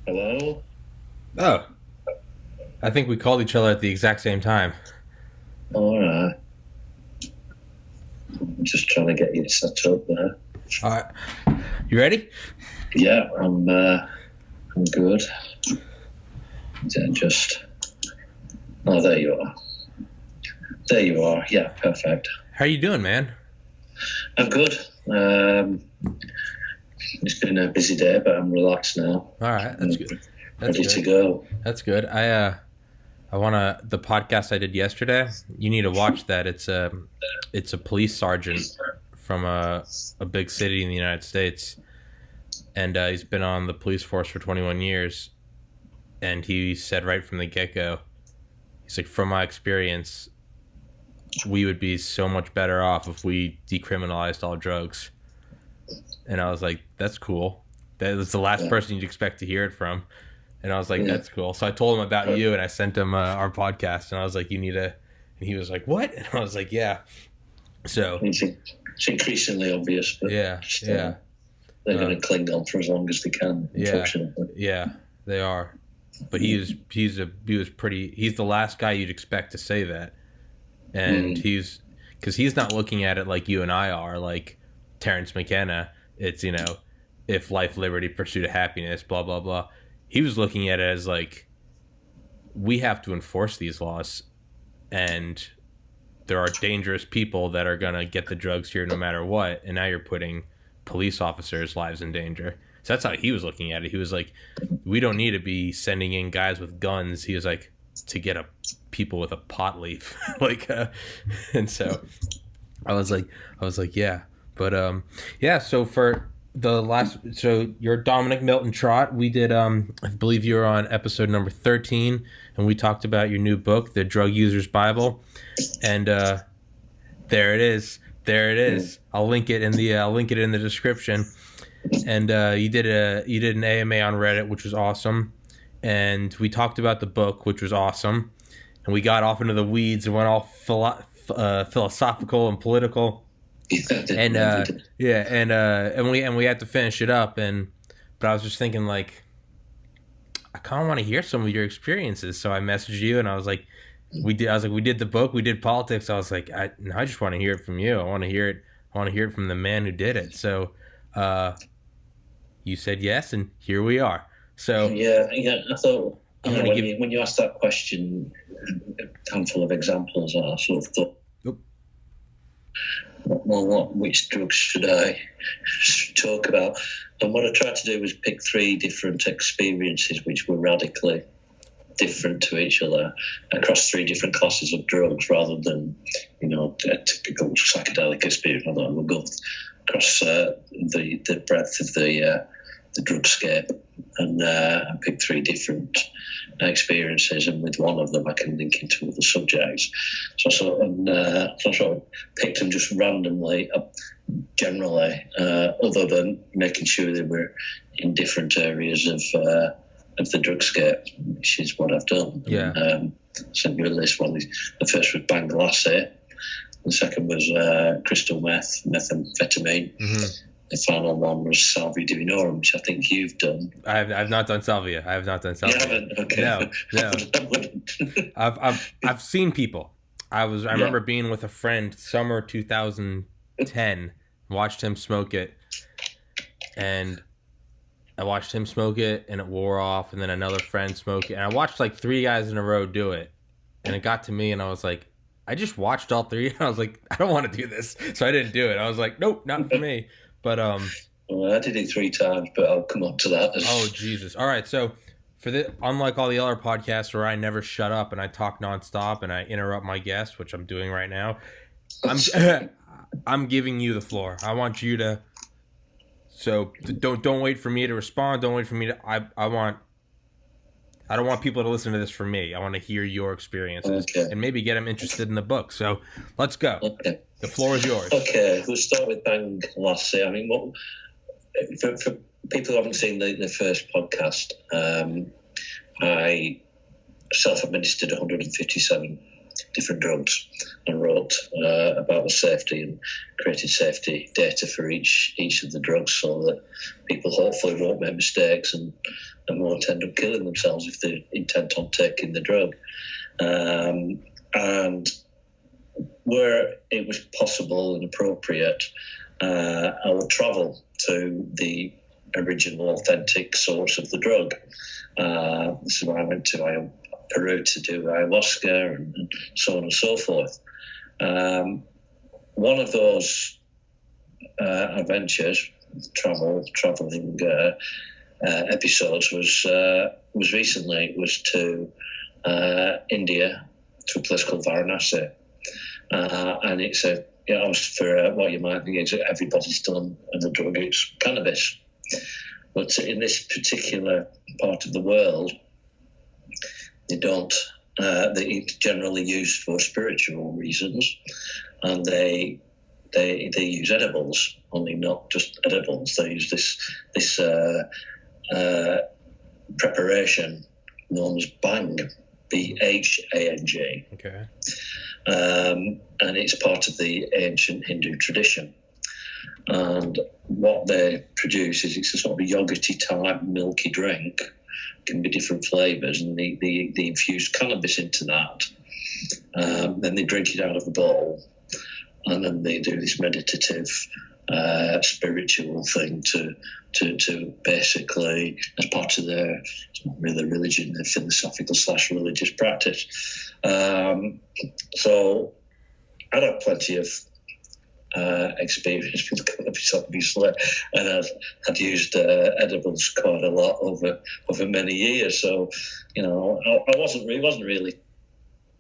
Hello? Oh, I think we called each other at the exact same time. Alright. I'm just trying to get you set up there. All right. You ready? Yeah, I'm good. Just... Oh, there you are. There you are. Yeah, perfect. How are you doing, man? I'm good. It's been a busy day, but I'm relaxed now. All right, that's good. That's Ready good. to go. That's good. I wanna the podcast I did yesterday. You need to watch that. It's a police sergeant from a big city in the United States, and he's been on the police force for 21 years. And he said right from the get-go, he's like, from my experience, we would be so much better off if we decriminalized all drugs. And I was like, that's cool. That was the last person you'd expect to hear it from. And I was like, that's cool. So I told him about you, and I sent him our podcast, and I was like, you need to... And he was like, what? And I was like, yeah. So... It's increasingly obvious, but yeah. they're going to cling on for as long as they can, unfortunately. Yeah, they are. But he's the last guy you'd expect to say that. And because he's not looking at it like you and I are, like Terrence McKenna. It's, if life, liberty, pursuit of happiness, blah, blah, blah. He was looking at it as like, we have to enforce these laws, and there are dangerous people that are going to get the drugs here no matter what. And now you're putting police officers' lives in danger. So that's how he was looking at it. He was like, we don't need to be sending in guys with guns. He was like, to get people with a pot leaf. And so I was like, yeah. But so for so you're Dominic Milton Trott. We did I believe you were on episode number 13, and we talked about your new book, The Drug User's Bible. And there it is. I'll link it in the description. And you did an AMA on Reddit, which was awesome. And we talked about the book, which was awesome. And we got off into the weeds and went all philosophical and political. And we had to finish it up. But I was just thinking, like, I kind of want to hear some of your experiences. So I messaged you, and I was like, we did the book, we did politics. I was like, I just want to hear it from you. I want to hear it from the man who did it. So you said yes, and here we are. So yeah. I thought when you asked that question, a handful of examples, I sort of thought, well, which drugs should I talk about? And what I tried to do was pick 3 different experiences which were radically different to each other across 3 different classes of drugs, rather than a typical psychedelic experience. I thought we'll go across the breadth of the drugscape and pick 3 different experiences, and with one of them I can link into other subjects. So I sort of picked them just randomly, generally, other than making sure they were in different areas of the drugscape, which is what I've done. Yeah. Sent you a list. The first was Bangladesh. The second was crystal meth, methamphetamine. Mm-hmm. The final one was Salvia divinorum, which I think you've done. I've not done Salvia. I have not done Salvia. You haven't? Okay. No. I've seen people. I remember being with a friend summer 2010. Watched him smoke it, and I watched him smoke it, and it wore off. And then another friend smoked it, and I watched like 3 guys in a row do it, and it got to me, and I was like, I just watched all 3, and I was like, I don't want to do this, so I didn't do it. I was like, nope, not for me. But well, I did it 3 times, but I'll come up to that. Oh Jesus! All right, so unlike all the other podcasts where I never shut up and I talk nonstop and I interrupt my guests, which I'm doing right now, I'm giving you the floor. I want you to. So don't wait for me to respond. Don't wait for me to. I don't want people to listen to this from me. I want to hear your experiences and maybe get them interested in the book. So let's go. Okay. The floor is yours. Okay, we'll start with Bangladesh. I mean, for people who haven't seen the first podcast, I self-administered 157 different drugs and wrote about the safety and created safety data for each of the drugs, so that people hopefully won't make mistakes and and won't end up killing themselves if they're intent on taking the drug. And where it was possible and appropriate, I would travel to the original authentic source of the drug. This is where I went to Peru to do ayahuasca and so on and so forth. One of those adventures, traveling episodes was recently. It was to India, to a place called Varanasi, and it's for what you might think is everybody's done and the drug is cannabis, but in this particular part of the world, they don't. It's generally used for spiritual reasons, and they use edibles, only not just edibles. They use this preparation known as Bhang, BHANG. Okay. And it's part of the ancient Hindu tradition. And what they produce is it's a sort of a yogurty type milky drink. Can be different flavours, and they infuse cannabis into that. Then they drink it out of a bowl, and then they do this meditative, spiritual thing to basically, as part of their, it's not really religion, their philosophical / religious practice. So I'd had plenty of experience with cannabis, obviously, and I'd used edibles quite a lot over many years. So, I wasn't really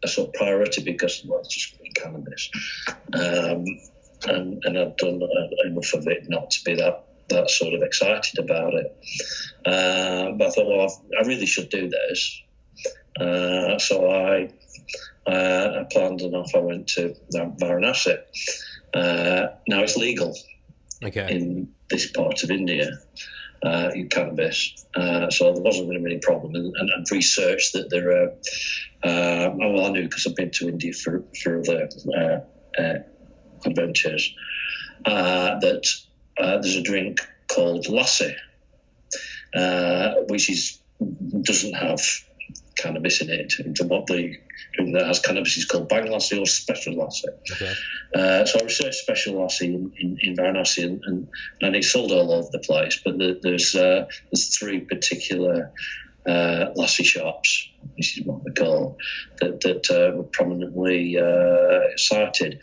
a sort of priority because it's just cannabis, and I'd done enough of it not to be that sort of excited about it. But I thought, well, I really should do this. So I planned and off I went to Varanasi. Now it's legal in this part of India, in cannabis, so there wasn't really any problem. And I've researched that there are, well, I knew because I've been to India for other adventures, that there's a drink called lassi, which doesn't have cannabis in it. What the drink that has cannabis is called Bang Lassi or Special Lassi. Okay. So I researched Special Lassi in Varanasi, and it's sold all over the place. But there's three particular lassi shops, which is what they call, that were prominently cited.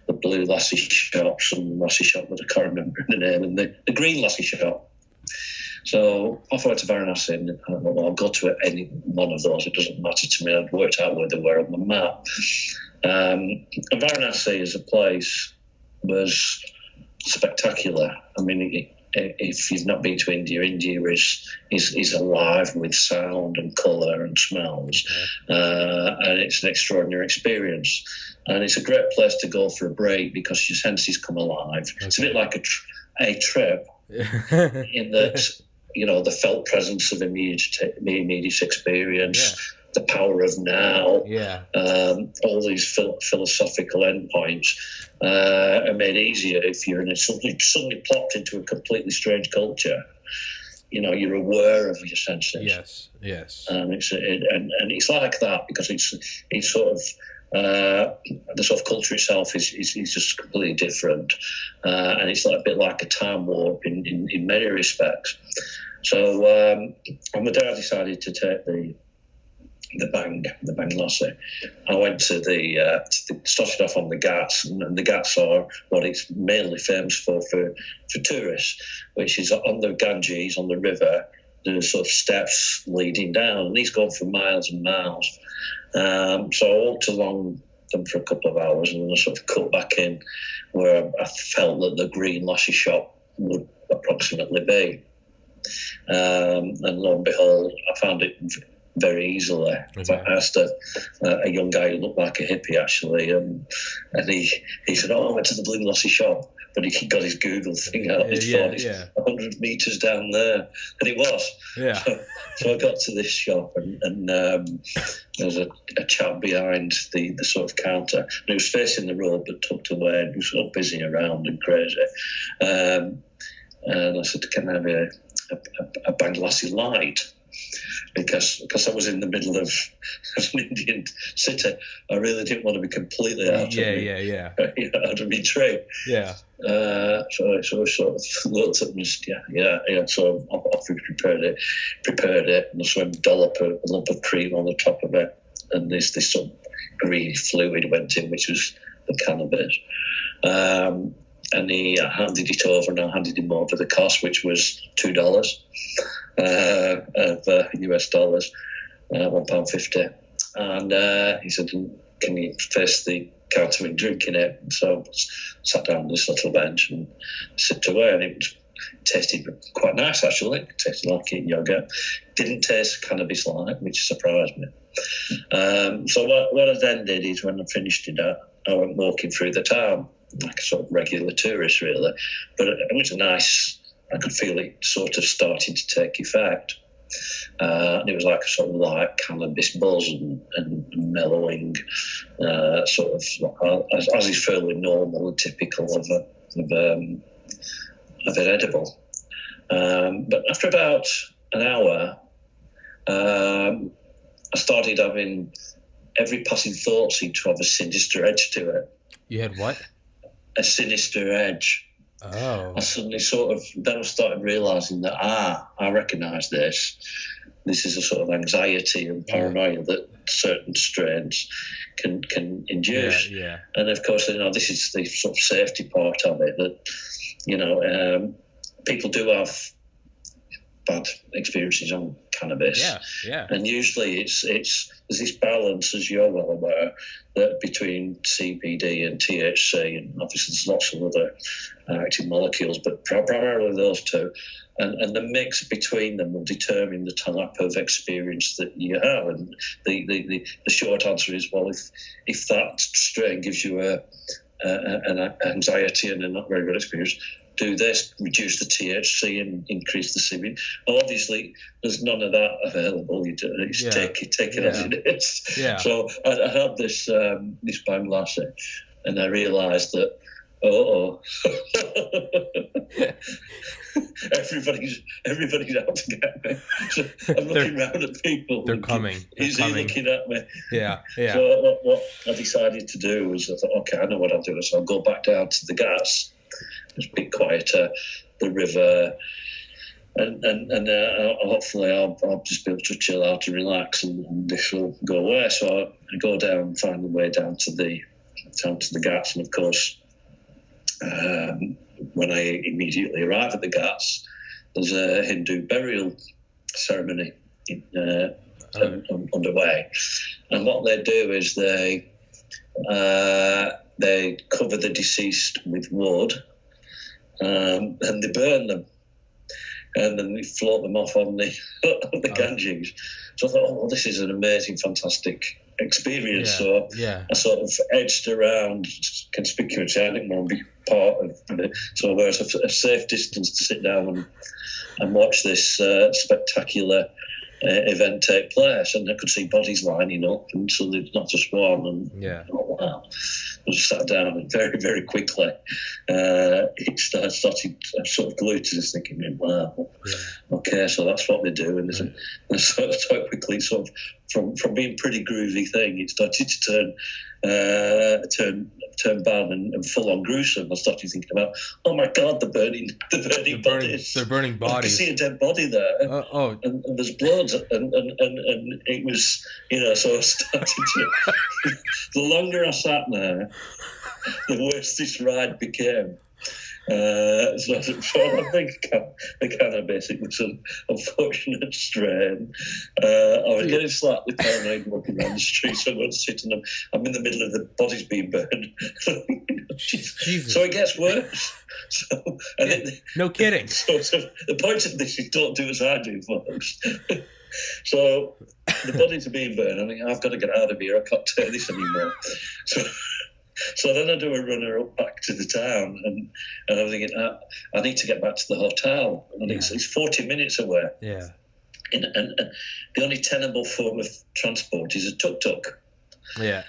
The blue lassi shops and lassi shop that I can't remember the name, and the green lassi shop. So off I went to Varanasi, and I thought, well, I'll go to any one of those. It doesn't matter to me. I'd worked out where they were on the map. And Varanasi as a place was spectacular. I mean, if you've not been to India, India is alive with sound and colour and smells, and it's an extraordinary experience. And it's a great place to go for a break because your senses come alive. Okay. It's a bit like a trip in that, the felt presence of immediate experience, the power of now, all these philosophical endpoints are made easier if you're suddenly plopped into a completely strange culture. You're aware of your senses. Yes. And it's like that because it's sort of the sort of culture itself is just completely different, and it's a bit like a time warp in many respects. So on the day I decided to take the Bang Lassi, I went to started off on the Ghats, and the Ghats are what it's mainly famous for tourists, which is on the Ganges, on the river. There's sort of steps leading down, and these go on for miles and miles. So I walked along them for a couple of hours, and then I sort of cut back in where I felt that the green lassi shop would approximately be. And lo and behold, I found it very easily. Okay. I asked a young guy who looked like a hippie, actually, and he said, I went to the blue lassi shop. But he got his Google thing out. His phone. It's 100 metres down there, and it was. Yeah. So I got to this shop, and there was a chap behind the sort of counter, and he was facing the road but tucked away, and he was sort of busy around and crazy. And I said, "Can I have a Bang Lassi light?" because I was in the middle of an Indian city. I really didn't want to be completely out of my tree. Yeah. So I sort of looked at me, so off we prepared it, and I sort of dollop a lump of cream on the top of it, and this sort of green fluid went in, which was the cannabis. And he handed it over, and I handed him over the cost, which was $2 of US dollars, £1.50. And he said, "Can you face the counter and drinking it?" So I sat down on this little bench and sipped away, and it tasted quite nice, actually. It tasted like eating yogurt. Didn't taste cannabis-like, which surprised me. So what I then did is, when I finished it up, I went walking through the town, like a sort of regular tourist, really. But it was nice. I could feel it sort of starting to take effect. And it was like a sort of light cannabis buzz and mellowing, sort of, as is fairly normal and typical of an edible. But after about an hour, I started having every passing thought seemed to have a sinister edge to it. You had what? A sinister edge. Oh. I suddenly then I started realising that, I recognise this. This is a sort of anxiety and paranoia that certain strains can induce. Yeah. And of course, this is the sort of safety part of it, that, people do have bad experiences on cannabis. Yeah. And usually there's this balance, as you're well aware, that between CBD and THC, and obviously there's lots of other active molecules, but primarily those two. And the mix between them will determine the type of experience that you have. And the short answer is, well, if that strain gives you an anxiety and a not very good experience, do this, reduce the THC and increase the CBD. Well, obviously, there's none of that available. You just take it as it is. Yeah. So I had this bang last year, and I realised that, everybody's out to get me. So I'm looking around at people. They're coming. Is he looking at me? Yeah. So what I decided to do was, I thought, okay, I know what I'll do. So I'll go back down to the gas. It's a bit quieter, the river, and hopefully I'll just be able to chill out and relax, and this will go away. So I go down, find the way down to the ghats, and of course, when I immediately arrive at the ghats, there's a Hindu burial ceremony underway, and what they do is they cover the deceased with wood. And they burn them, and then they float them off on the Ganges. So I thought, this is an amazing, fantastic experience. So I sort of edged around conspicuously. I didn't want to be part of it. So I was a safe distance to sit down and watch this spectacular event take place, and I could see bodies lining up, and so there's not just one. And wow. I just sat down, and very, very quickly it started sort of glued to this, thinking, wow, okay, so that's what they do. And so quickly, sort of from being a pretty groovy thing, it started to turn bad and full on gruesome. I started thinking about, oh my God, the burning bodies. They're burning bodies. I could see a dead body there, and there's blood, and it was, so I started to. The longer I sat there, the worse this ride became. So I think the cannabis, it was an unfortunate strain. I was getting slightly paranoid walking around the street, so I went to sit in them. I'm in the middle of the bodies being burned. Jesus. So it gets worse. No kidding. So the point of this is, don't do as I do, folks. So the bodies are being burned. I mean, I've got to get out of here. I can't take this anymore. So then I do a runner up back to the town, and I'm thinking, I need to get back to the hotel. And it's 40 minutes away. Yeah. And the only tenable form of transport is a tuk-tuk. Yeah.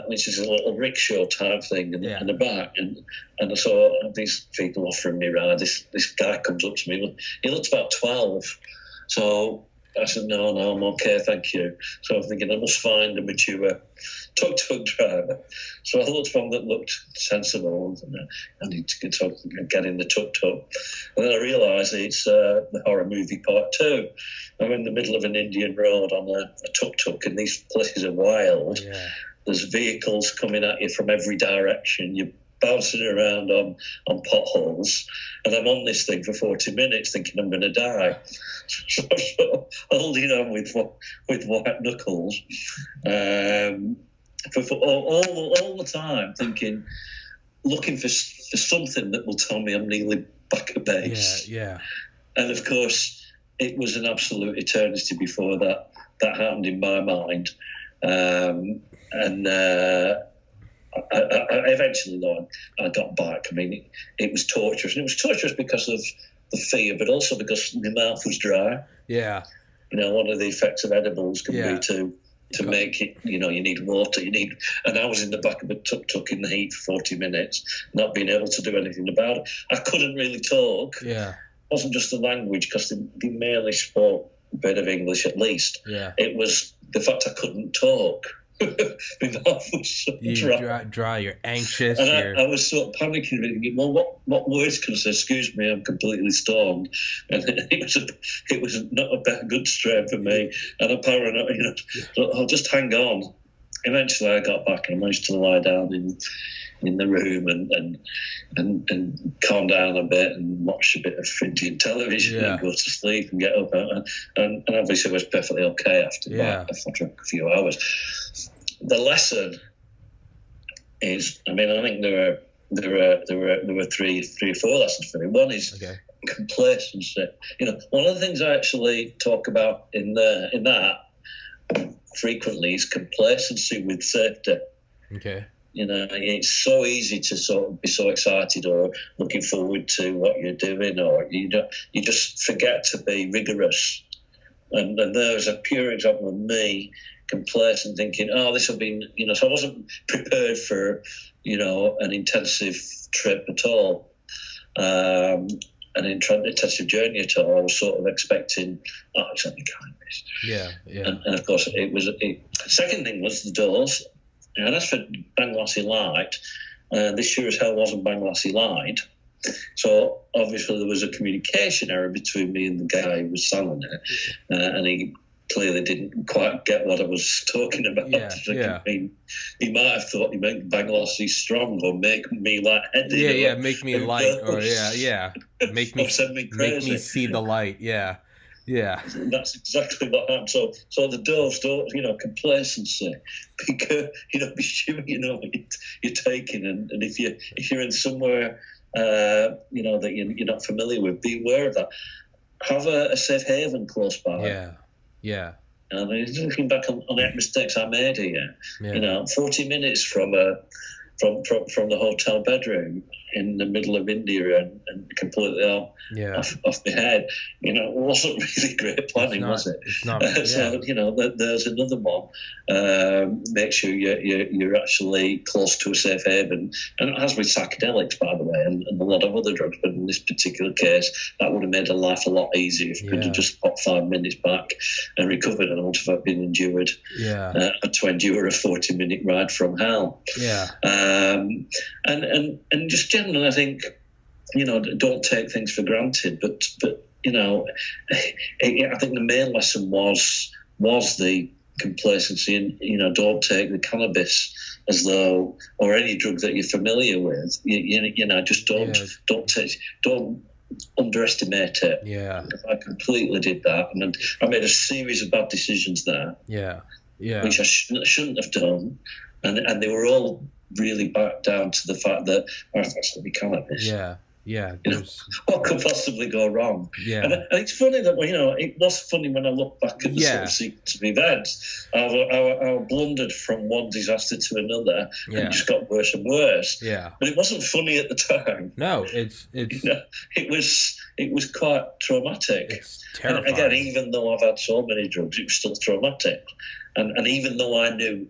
Which is a little rickshaw type thing in the back. And I saw these people offering me a ride. This guy comes up to me. He looked about 12. So I said, no, I'm okay, thank you. So I'm thinking I must find a mature tuk-tuk driver. So I looked for one that looked sensible. And I need to get in the tuk-tuk. And then I realised it's the horror movie part 2. I'm in the middle of an Indian road on a tuk-tuk, and these places are wild. Yeah. There's vehicles coming at you from every direction. You're bouncing around on potholes, and I'm on this thing for 40 minutes thinking I'm going to die. So holding on with white knuckles for all the time, thinking, looking for something that will tell me I'm nearly back at base. Yeah. And of course, it was an absolute eternity before that happened in my mind. I eventually, though, I got back. I mean, it was torturous. And it was torturous because of the fear, but also because my mouth was dry. Yeah. You know, one of the effects of edibles can be to make it, you know, you need water. And I was in the back of a tuk-tuk in the heat for 40 minutes, not being able to do anything about it. I couldn't really talk. Yeah. It wasn't just the language, because they merely spoke a bit of English at least. Yeah. It was the fact I couldn't talk. My mouth was so dry. You're anxious. And I was sort of panicking, thinking, well, what words can I say? Excuse me, I'm completely stoned. And it was not a good strain for me. And I'm paranoid, you know. So I'll just hang on. Eventually, I got back and I managed to lie down in the room and calm down a bit and watch a bit of Indian television and go to sleep and get up. And obviously, I was perfectly okay after a few hours. The lesson is, I mean, I think there were three or four lessons for me. One is complacency. You know, one of the things I actually talk about in that frequently is complacency with safety. Okay. You know, it's so easy to sort of be so excited or looking forward to what you're doing, or you just forget to be rigorous. And there's a pure example of me complacent, thinking, this will be, you know, so I wasn't prepared for, you know, an intensive trip at all, an intensive journey at all. I was sort of expecting, it's only kindness. Yeah. And of course, it was. Second thing was the doors. And as for Bangladeshi Light, this sure as hell wasn't Bangladeshi Light. So obviously there was a communication error between me and the guy who was selling it, and he clearly didn't quite get what I was talking about. I mean, he might have thought he meant Bangladeshi strong or make me light-headed. Make me light, or make me see the light. Yeah, that's exactly what happened. So the doves don't, you know, complacency, because be sure you know what you're taking, and if you're in somewhere, you know, that you're not familiar with, be aware of that. Have a safe haven close by. Yeah. And looking back on the mistakes I made here, you know, 40 minutes from the hotel bedroom in the middle of India and completely off my head. You know, it wasn't really great planning, was it? It's not. So, you know, there's another one. Make sure you're actually close to a safe haven. And as with psychedelics, by the way, and a lot of other drugs, but in this particular case, that would have made life a lot easier if you could have just popped 5 minutes back and recovered, and I would have been endured to endure a 40-minute ride from hell. And just generally, I think, you know, don't take things for granted. But you know, I think the main lesson was the complacency, and, you know, don't take the cannabis as though, or any drug that you're familiar with. You know, just don't underestimate it. Yeah, I completely did that, and I made a series of bad decisions there. Which I shouldn't have done, and they were all really back down to the fact that that's going to be cannabis. You know, what could possibly go wrong? And it's funny that, you know, it was funny when I look back at the sort of sequence of events. I blundered from one disaster to another, and it just got worse and worse. But it wasn't funny at the time. No, it's you know, it was quite traumatic. It's terrifying. And again, even though I've had so many drugs, it was still traumatic. And even though I knew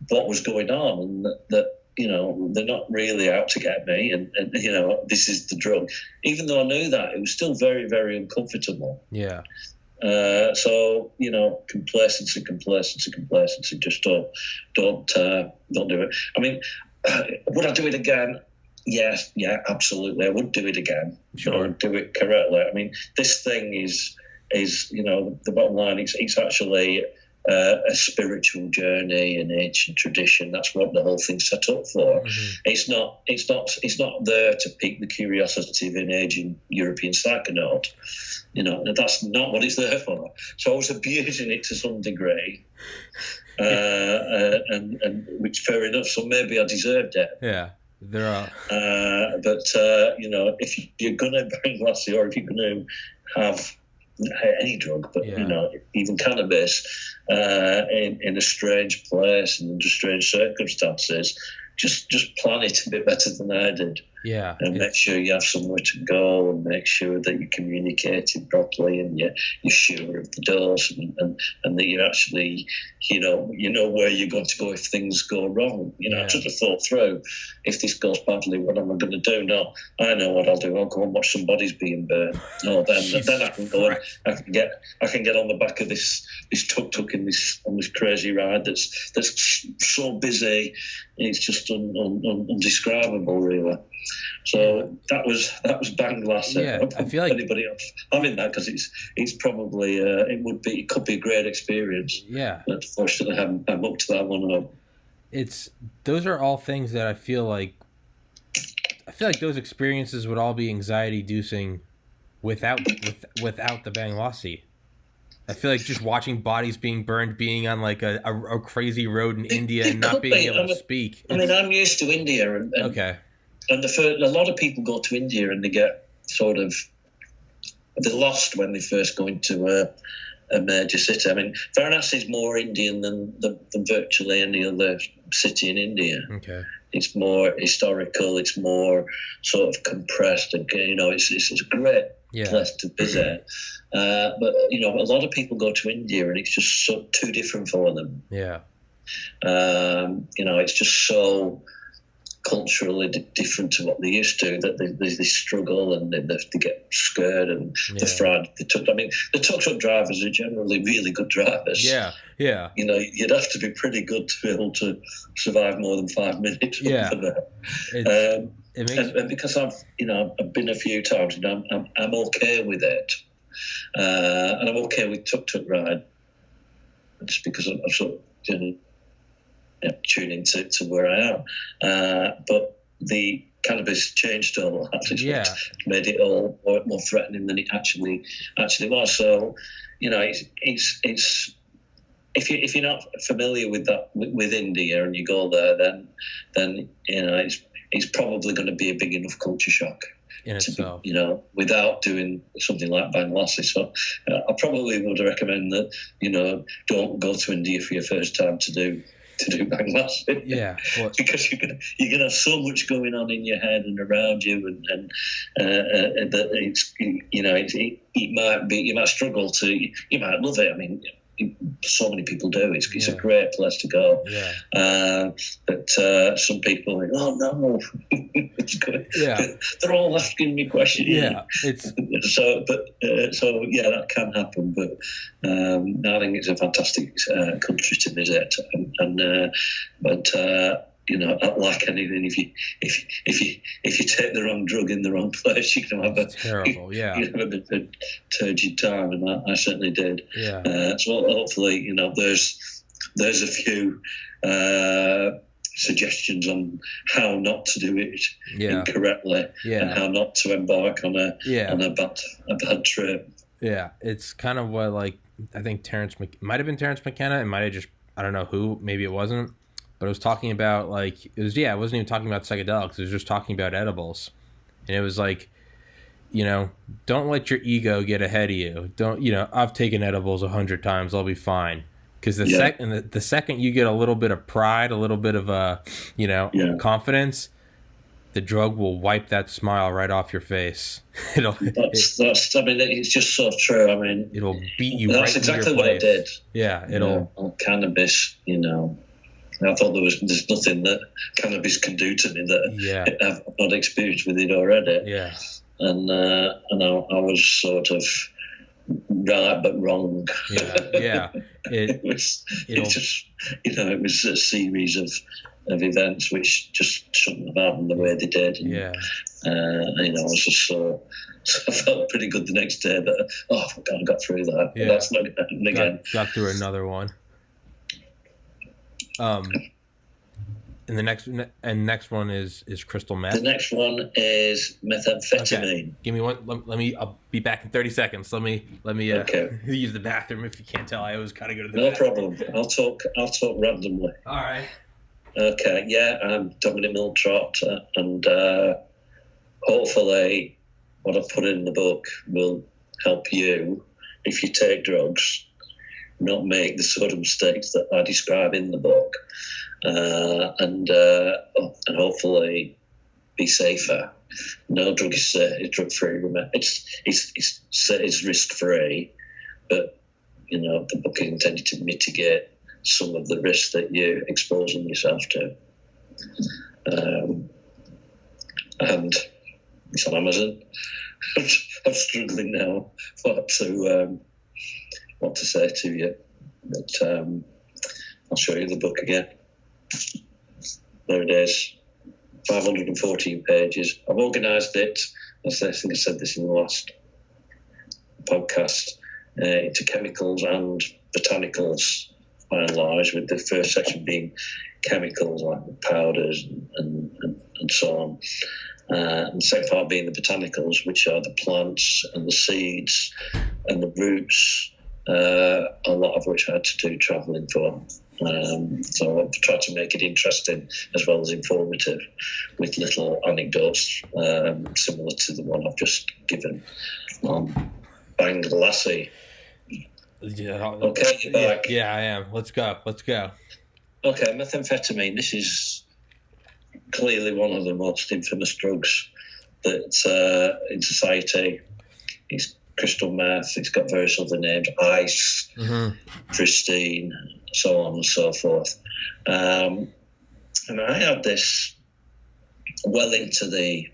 what was going on, and that you know, they're not really out to get me, and you know, this is the drug. Even though I knew that, it was still very, very uncomfortable. So complacency. Just don't do it. I mean, would I do it again? Yes, yeah, absolutely. I would do it again. Sure. But I would do it correctly. I mean, this thing is the bottom line. It's actually a spiritual journey, an ancient tradition. That's what the whole thing's set up for. Mm-hmm. It's not there to pique the curiosity of an aging European psychonaut. That's not what it's there for. So I was abusing it to some degree, and which fair enough. So maybe I deserved it. Yeah, there are. But if you're gonna bring Lassie, or if you're gonna have any drug, but even cannabis, in a strange place and under strange circumstances, just plan it a bit better than I did. Yeah, and make sure you have somewhere to go, and make sure that you're communicating properly, and you're sure of the dose, and that you actually, you know where you're going to go if things go wrong. I took the thought through. If this goes badly, what am I going to do? No, I know what I'll do. I'll go and watch some bodies being burned. No, then I can go. I can get on the back of this tuk-tuk on this crazy ride that's so busy. It's just undescribable, really. So that was Bang Lassie. Yeah, I feel like anybody else. I'm in that because it's probably it could be a great experience. Yeah, but unfortunately, I'm up to that one. Those are all things that I feel like those experiences would all be anxiety-inducing without the Bang Lassie. I feel like just watching bodies being burned, being on like a crazy road in India and not being able to speak. I mean, I'm used to India, and okay. And a lot of people go to India and they get they're lost when they first go into a major city. I mean, Varanasi is more Indian than virtually any other city in India. Okay. It's more historical. It's more sort of compressed. And, it's a great place to visit. But, a lot of people go to India and it's just too different for them. Yeah. It's just so culturally different to what they used to, that they struggle and they get scared and they're fried. The tuk-tuk drivers are generally really good drivers. Yeah, yeah. You'd have to be pretty good to be able to survive more than 5 minutes. Yeah. And because I've been a few times, I'm okay with it, and I'm okay with tuk-tuk ride, just because I'm sort of tune into where I am, but the cannabis changed all that. It's made it all more threatening than it actually was. So, it's if you're not familiar with that with India and you go there, then it's probably going to be a big enough culture shock. Without doing something like Bang Lassie. So I probably would recommend that don't go to India for your first time to do Bang Lassie. Yeah, because you're gonna have so much going on in your head and around you, and that it might be, you might struggle to, you might love it. I mean, so many people do. It's a great place to go. Yeah. But some people are like, oh no, it's good. Yeah. They're all asking me questions. Yeah. It's so that can happen. But I think it's a fantastic country to visit, like anything, if you take the wrong drug in the wrong place, you can have terrible. You have a bit of a turgid time, and I certainly did. Yeah. So hopefully, there's a few suggestions on how not to do it incorrectly, and how not to embark on a bad trip. Yeah, it's kind of what, like, I think might have been Terrence McKenna, it might have just, I don't know who, maybe it wasn't. But it was talking about, like, it wasn't even talking about psychedelics. It was just talking about edibles. And it was like, don't let your ego get ahead of you. Don't, I've taken edibles 100 times. I'll be fine. Because the second you get a little bit of pride, a little bit of, confidence, the drug will wipe that smile right off your face. It's just so true. I mean, it'll beat you right in your place. That's exactly what I did. Yeah, on cannabis, I thought there's nothing that cannabis can do to me that I've not experienced with it already. Yeah. And I was sort of right but wrong. Yeah. It was a series of events which just shouldn't have happened the way they did. And, I was just so I felt pretty good the next day that I got through that. Yeah. That's not going to happen again. Got through another one. And the next one is crystal meth. The next one is methamphetamine. Okay. Give me one. I'll be back in 30 seconds. Let me use the bathroom. If you can't tell, I always kind of go to the bathroom. No problem. I'll talk randomly. All right. Okay. Yeah, I'm Dominic Miltrot, and hopefully, what I've put in the book will help you if you take drugs, not make the sort of mistakes that I describe in the book. And hopefully be safer. No drug is drug-free. It's risk-free, but the book is intended to mitigate some of the risks that you're exposing yourself to. And it's on Amazon. I'm struggling now what to say to you, but I'll show you the book again. There it is, 514 pages. I've organised it, as I think I said this in the last podcast, into chemicals and botanicals by and large, with the first section being chemicals like powders and so on. And the second part being the botanicals, which are the plants and the seeds and the roots, a lot of which I had to do travelling for. So I've tried to make it interesting as well as informative, with little anecdotes similar to the one I've just given on Bang Lassie. Yeah. Okay, you're back. Yeah, I am. Let's go. Okay, methamphetamine. This is clearly one of the most infamous drugs that in society. It's crystal meth. It's got various other names: ice, pristine, so on and so forth. And I had this well into the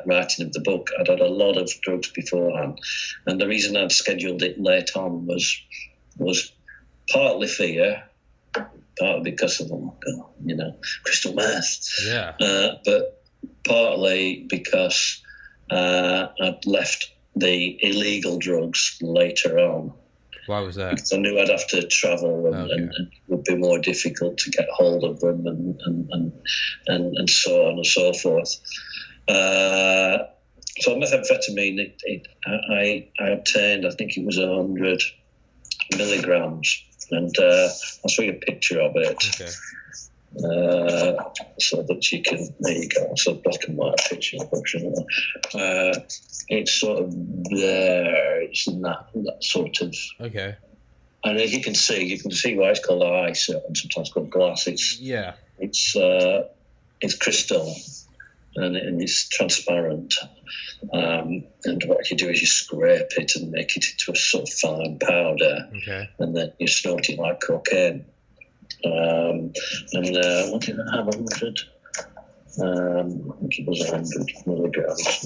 writing of the book. I'd had a lot of drugs beforehand, and the reason I'd scheduled it late on was partly fear, partly because of crystal meth. Yeah. But partly because I'd left the illegal drugs later on. Why was that? Because I knew I'd have to travel and it would be more difficult to get hold of them and so on and so forth. So methamphetamine, I obtained, I think it was 100 milligrams, and I'll show you a picture of it. Okay. So that you can, there you go, it's a black and white picture. It's sort of there, it's in that sort of. Okay. And as you can see why it's called ice and sometimes called glass. It's crystal and it's transparent. And what you do is you scrape it and make it into a sort of fine powder. Okay. And then you snort it like cocaine. And what did I have? 100? I think it was 100 milligrams.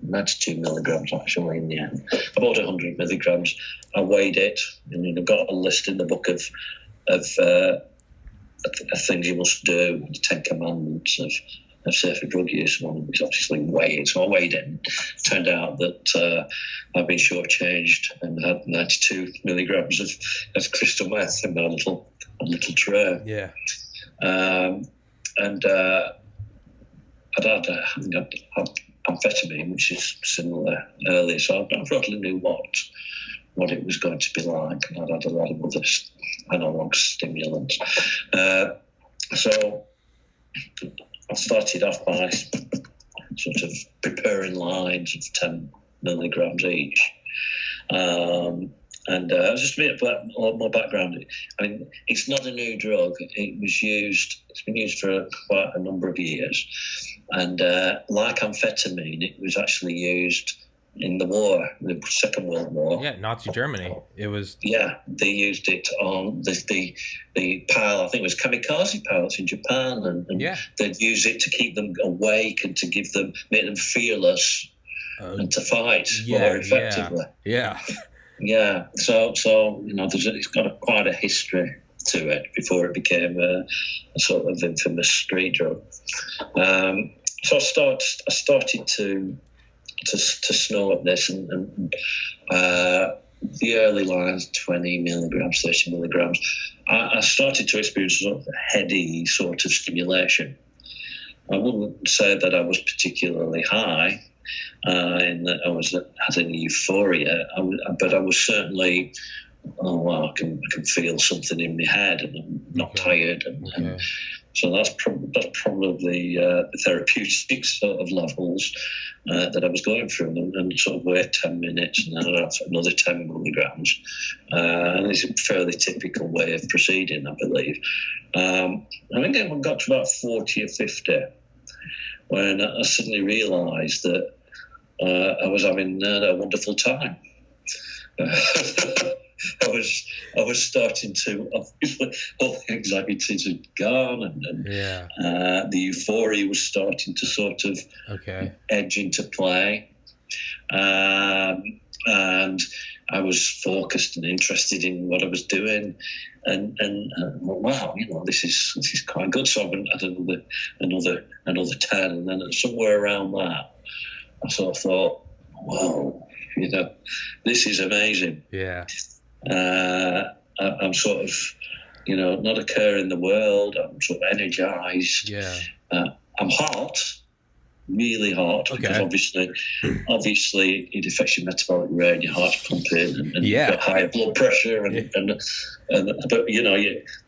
92 milligrams actually in the end. About 100 milligrams. I weighed it, and I've got a list in the book of things you must do, the 10 commandments of safer drug use. One is obviously weigh it. So I weighed it, and it turned out that I've been shortchanged and had 92 milligrams of crystal meth in my little tray. Yeah. And I'd had amphetamine, which is similar earlier, so I roughly knew what it was going to be like, and I'd had a lot of other analog stimulants. So I started off by sort of preparing lines of 10 milligrams each. And just a bit more background. I mean, it's not a new drug. It's been used for quite a number of years. And like amphetamine, it was actually used in the war, the Second World War. Yeah, Nazi Germany. It was. Yeah, they used it on the pilot. I think it was kamikaze pilots in Japan, and they'd use it to keep them awake and to make them fearless and to fight more effectively. Yeah. Yeah. So it's got quite a history to it before it became a sort of infamous street drug. So I started to snort this, and the early lines, 20 milligrams, 30 milligrams, I started to experience sort of heady sort of stimulation. I wouldn't say that I was particularly high, in that I had any euphoria, but I was certainly, I can feel something in my head, and I'm not tired, and so that's probably the therapeutic sort of levels that I was going through, and sort of wait 10 minutes and then I'd have another 10 milligrams. And it's a fairly typical way of proceeding, I believe. I think I got to about 40 or 50 when I suddenly realised that I was having a wonderful time. I was starting to, obviously, all the anxieties had gone, and the euphoria was starting to sort of edge into play, and I was focused and interested in what I was doing, and wow, this is quite good. So I had another 10, and then somewhere around that, I sort of thought, wow, this is amazing. Yeah. I'm sort of, not a care in the world. I'm sort of energized. Yeah. I'm hot, really hot, because obviously it affects your metabolic rate, and your heart's pumping, and you've got higher blood pressure, but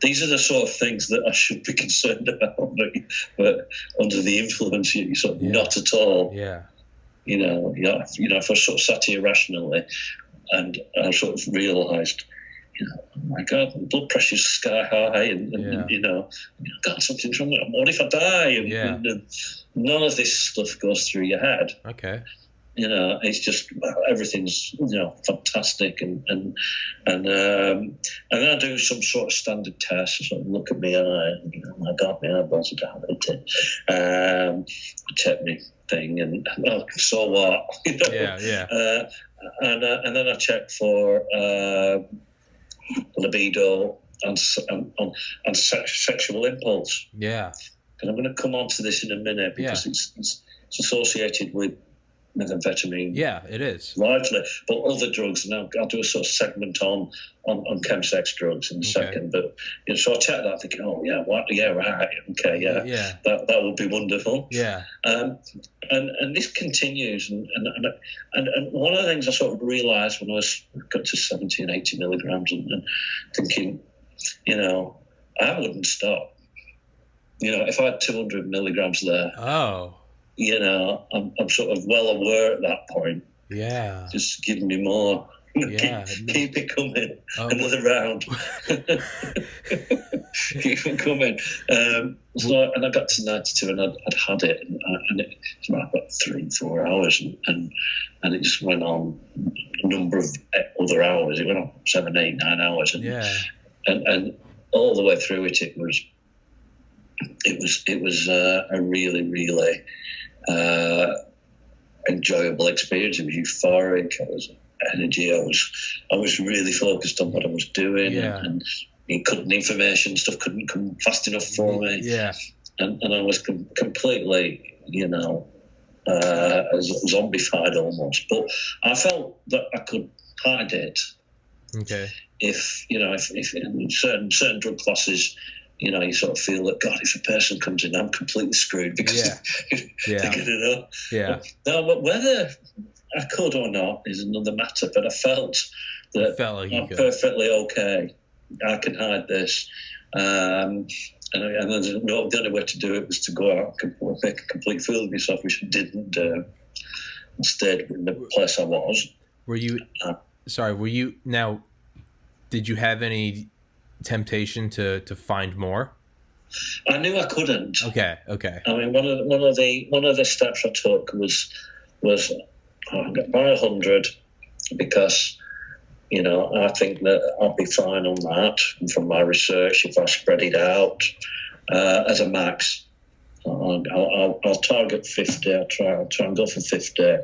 these are the sort of things that I should be concerned about. But under the influence, you sort of not at all. Yeah. If I sort of sat here rationally, and I sort of realised, oh my God, blood pressure's sky high, and God, something's wrong. What if I die? And none of this stuff goes through your head. Okay. It's just everything's fantastic, and then I do some sort of standard test. I sort of look at me and oh my God, my eyeballs are dilated. Check me thing, and so what? And then I check for libido and sexual impulse. Yeah. And I'm going to come on to this in a minute, because it's associated with methamphetamine. Yeah, it is. Largely, but other drugs. And I'll do a sort of segment on chemsex drugs in a second. But so I check that, thinking, oh yeah, what? Yeah, right. Okay, yeah. That would be wonderful. Yeah. And this continues, and one of the things I sort of realised when I got to 70 and 80 milligrams, and thinking, I wouldn't stop. If I had 200 milligrams there. Oh. I'm sort of well aware at that point. Yeah. Just giving me more. Yeah. Keep it coming. Another round. Keep it coming. And I got to 92, and I'd had it, and it was about 3-4 hours, and it just went on a number of other hours. It went on 7, 8, 9 hours, and all the way through it, it was a really, really enjoyable experience. It was euphoric. I was energy. I was really focused on what I was doing, and information stuff couldn't come fast enough for me. Yeah, and I was completely, zombified almost. But I felt that I could hide it. Okay. If in certain drug classes, you sort of feel that, God, if a person comes in, I'm completely screwed, because they're going to know. Yeah. No, but whether I could or not is another matter. But I felt that I'm perfectly okay. I can hide this. And the only way to do it was to go out and make a complete fool of myself, which I didn't do. I stayed in the place I was. Were you now, did you have any temptation to find more? I knew I couldn't. Okay. I mean, one of the steps I took was I'll get by 100 because, I think that I'll be fine on that. And from my research, if I spread it out as a max, I'll target 50. I'll try and go for 50.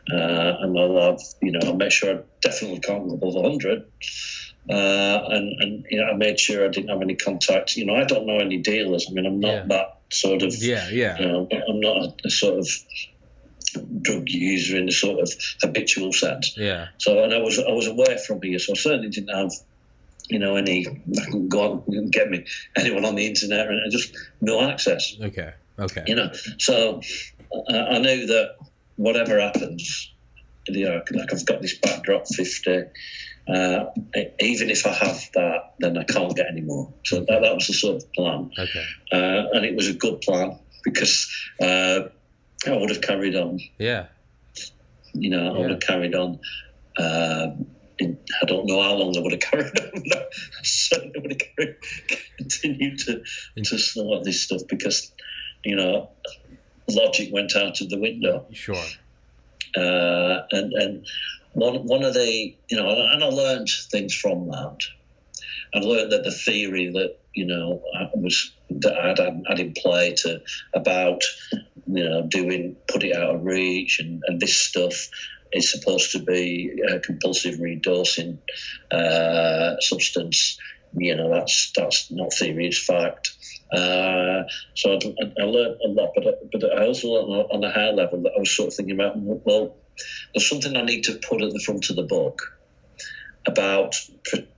And I'll make sure I definitely can't go above 100. And I made sure I didn't have any contacts. I don't know any dealers. I mean, I'm not that sort of. I'm not a sort of drug user in a sort of habitual sense. Yeah. So, and I was away from here, so I certainly didn't have, any. I can go out and get me anyone on the internet, and just no access. Okay. So I knew that whatever happens, like I've got this backdrop 50. Even if I have that, then I can't get any more. So that was the sort of plan. Okay. And it was a good plan because I would have carried on. Yeah. I would have carried on. I don't know how long I would have carried on. I certainly would have continued to snort this stuff because, logic went out of the window. Sure. And one of the, and I learned things from that. I learned that the theory that, I had in play about, put it out of reach and this stuff is supposed to be a compulsive redosing substance. That's not theory, it's fact. So I learned a lot, but I also learned on a higher level that I was sort of thinking about, well, there's something I need to put at the front of the book about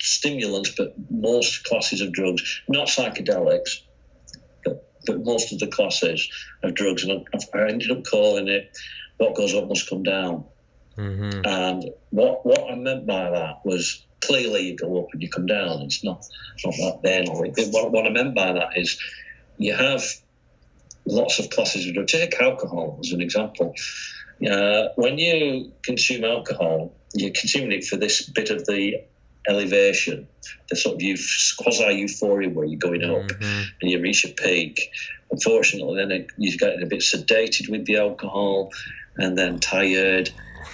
stimulants, but most classes of drugs, not psychedelics, but most of the classes of drugs. And I ended up calling it "What Goes Up Must Come Down." Mm-hmm. And what I meant by that was clearly you go up and you come down. It's not that banal. What I meant by that is you have lots of classes of drugs. Take alcohol as an example. When you consume alcohol, you're consuming it for this bit of the elevation, the sort of quasi-euphoria where you're going up and you reach a peak. Unfortunately, then you're getting a bit sedated with the alcohol and then tired,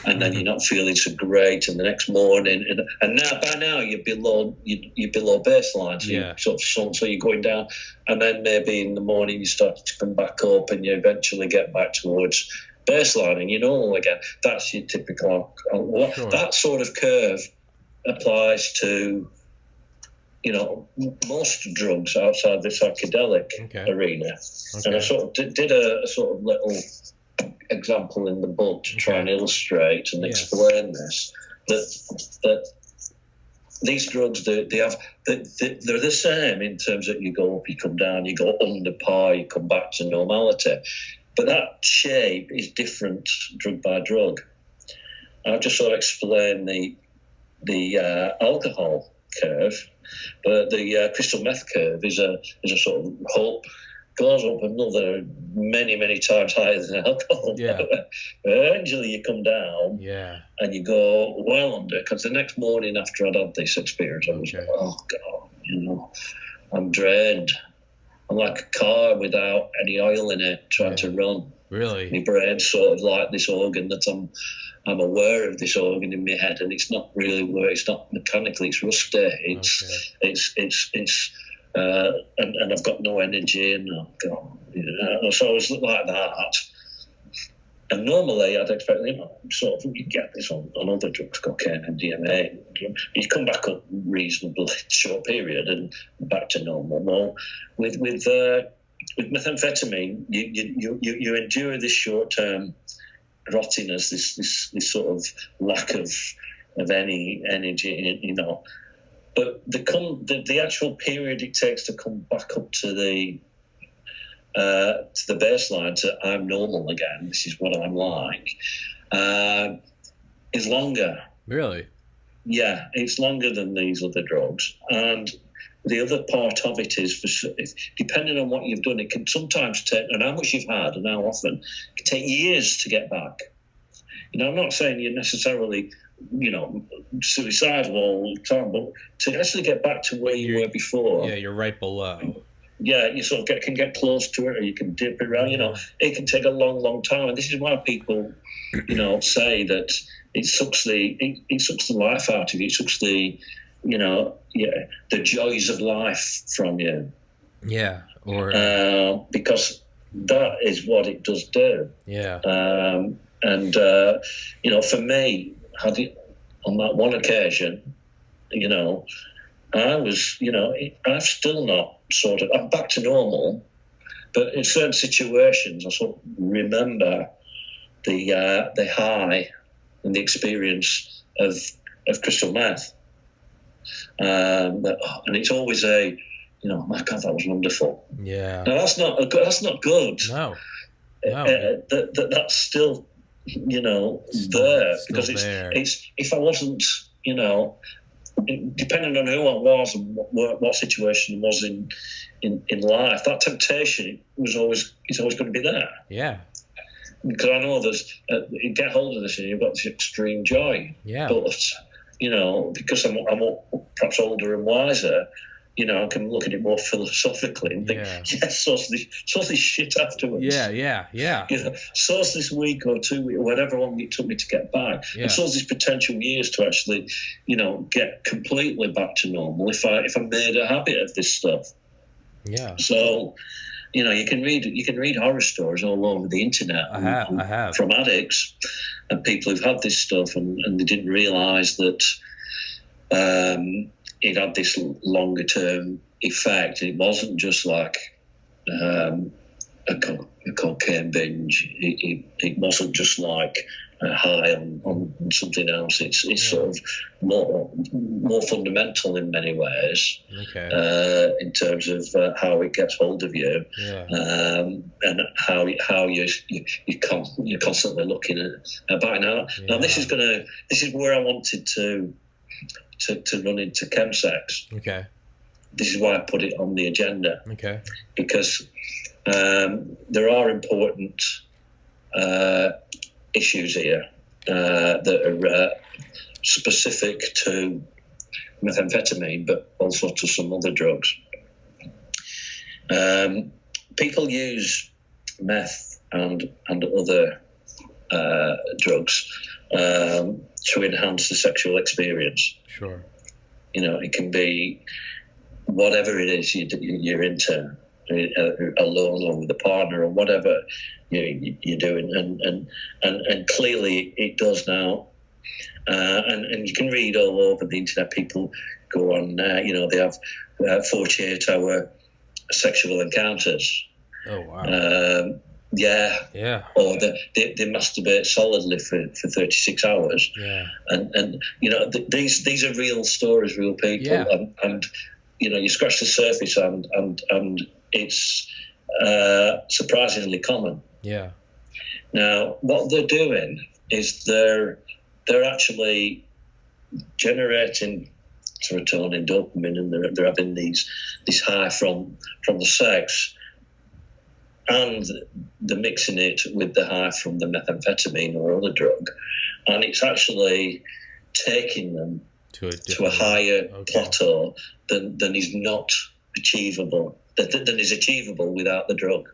and then you're not feeling so great. And the next morning, and by now you're below baseline, so you're going down, and then maybe in the morning you start to come back up, and you eventually get back towards baseline, and you're normal again. That's your typical. Sure. That sort of curve applies to, most drugs outside the psychedelic arena. Okay. And I sort of did a sort of little example in the book to try and illustrate and explain this, that these drugs, they're the same in terms that you go up, you come down, you go under par, you come back to normality. But that shape is different drug by drug. I've just sort of explained the alcohol curve, but the crystal meth curve is a sort of hope goes up another many times higher than alcohol. Yeah. Eventually you come down and you go well under, because the next morning after I'd had this experience, I was like, oh God, I'm drained. I'm like a car without any oil in it trying to run. Really? My brain's sort of like this organ that I'm aware of this organ in my head, and it's not really where it's not mechanically, it's rusty. And I've got no energy, and so I was like that. And normally I'd expect, sort of, you get this on other drugs, cocaine and MDMA. You come back up reasonably short period and back to normal. Well, with methamphetamine, you endure this short-term rottiness, this sort of lack of any energy, But the actual period it takes to come back up to the baseline, to I'm normal again, this is what I'm like, is longer. Really? Yeah, it's longer than these other drugs. And the other part of it is, depending on what you've done, it can sometimes take, and how much you've had and how often, it can take years to get back. I'm not saying you're necessarily suicidal all the time, but to actually get back to where you were before. Yeah, you're right below. you sort of can get close to it, or you can dip it around. It can take a long, long time, and this is why people, say that it sucks the life out of you. It sucks the joys of life from you. Yeah, or because that is what it does do. Yeah. For me, on that one occasion, I was, I'm still not I'm back to normal, but in certain situations, I sort of remember the high and the experience of crystal meth. And it's always my God, that was wonderful. Yeah. Now that's not good. No. That's still, there, because it's if I wasn't, depending on who I was and what situation was in life, that temptation is always going to be there. Yeah. Because I know you get hold of this and you've got this extreme joy. Yeah. But because I'm perhaps older and wiser, I can look at it more philosophically and think, yes, source this shit afterwards. Yeah. Source this week or 2 weeks, whatever long it took me to get back. Yeah. And source this potential years to actually, get completely back to normal if I made a habit of this stuff. Yeah. So, you can read horror stories all over the internet. I have. From addicts and people who've had this stuff and they didn't realise that it had this longer term effect. It wasn't just like a cocaine binge. It wasn't just like a high on something else. It's sort of more fundamental in many ways. Okay. In terms of how it gets hold of you, and how you're constantly looking at back now. Now this is where I wanted to run into chemsex. Okay. This is why I put it on the agenda. Okay. Because there are important issues here that are specific to methamphetamine, but also to some other drugs. People use meth and other drugs to enhance the sexual experience. Sure. It can be whatever it is you're into, alone or with a partner or whatever you're doing, and clearly it does now. And you can read all over the internet. People go on, they have 48-hour sexual encounters. Oh wow. Yeah. Or they masturbate solidly for 36 hours. Yeah. And these are real stories, real people. Yeah. And you scratch the surface and it's surprisingly common. Yeah. Now, what they're doing is they're actually generating serotonin, dopamine, and they're having this high from the sex, and they're mixing it with the high from the methamphetamine or other drug, and it's actually taking them to a higher plateau than is not achievable, than is achievable without the drug.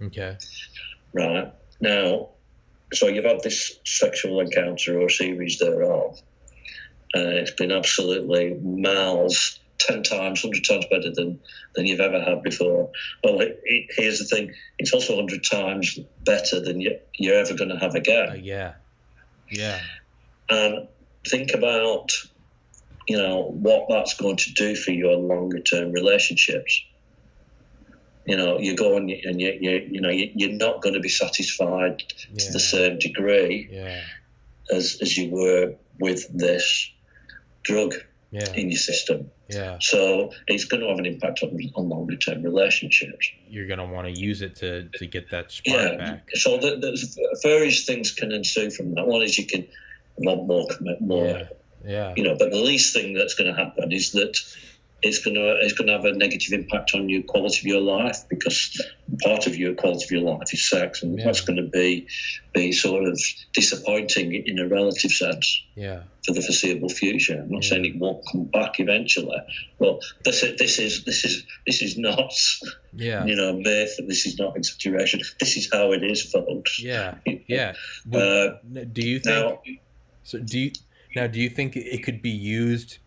Okay. Right. Now, so you've had this sexual encounter or series thereof, and it's been absolutely miles, 10 times, 100 times better than you've ever had before. Well, here's the thing. It's also 100 times better than you're ever going to have again. Yeah. And think about, what that's going to do for your longer-term relationships. You go and you're not going to be satisfied to the same degree as you were with this drug in your system. Yeah. So it's going to have an impact on longer term relationships. You're going to want to use it to get that spark back. So there's various things can ensue from that. One is you can want more. Yeah. But the least thing that's going to happen is that it's going to have a negative impact on your quality of your life, because part of your quality of your life is sex, and that's going to be sort of disappointing in a relative sense. Yeah. For the foreseeable future. I'm not saying it won't come back eventually, but this is not. Yeah. Myth. This is not exaggeration. This is how it is, folks. Yeah. Yeah. Do you think? Do you think it could be used?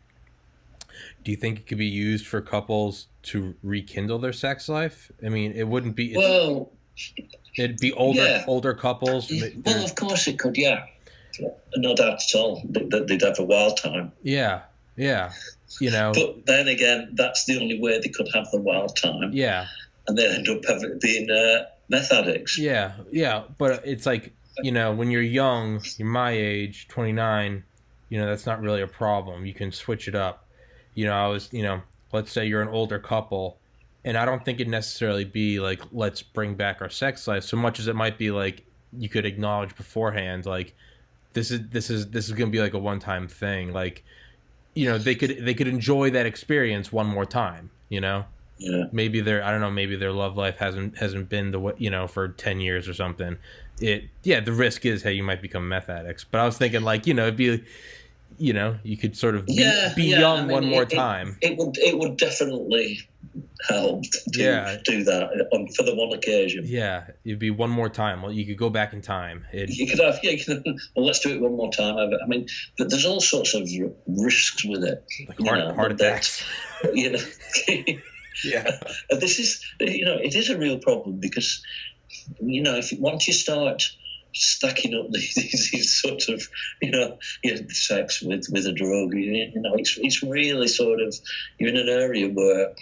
Do you think it could be used for couples to rekindle their sex life? I mean, it wouldn't be. It'd be older couples. Well, of course it could. Yeah. No doubt at all. They'd have a wild time. Yeah. But then again, that's the only way they could have the wild time. Yeah. And they end up being meth addicts. Yeah. But it's like, when you're young, you're my age, 29, that's not really a problem. You can switch it up. Let's say you're an older couple, and I don't think it'd necessarily be like, let's bring back our sex life, so much as it might be like, you could acknowledge beforehand, like, this is going to be like a one-time thing. Like, they could enjoy that experience one more time, Yeah. Maybe their love life hasn't been the way, for 10 years or something. The risk is, hey, you might become meth addicts. But I was thinking, like, it'd be, you could sort of be young one more time. It would definitely help to do that for the one occasion. Yeah, it'd be one more time. Well, you could go back in time. You could have, well, let's do it one more time. I mean, but there's all sorts of risks with it. Like heart attacks. Yeah. This is, it is a real problem, because, once you start stacking up these sort of, sex with a drug, it's really sort of, you're in an area where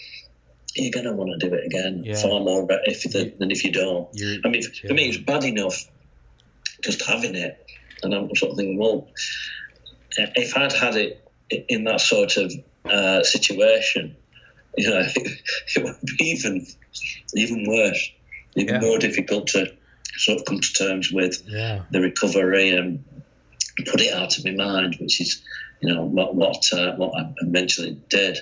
you're going to want to do it again far more than if you don't. For me, it's bad enough just having it, and I'm sort of thinking, well, if I'd had it in that sort of situation, it would be even worse, even more difficult to sort of come to terms with the recovery and put it out of my mind, which is, what I eventually did.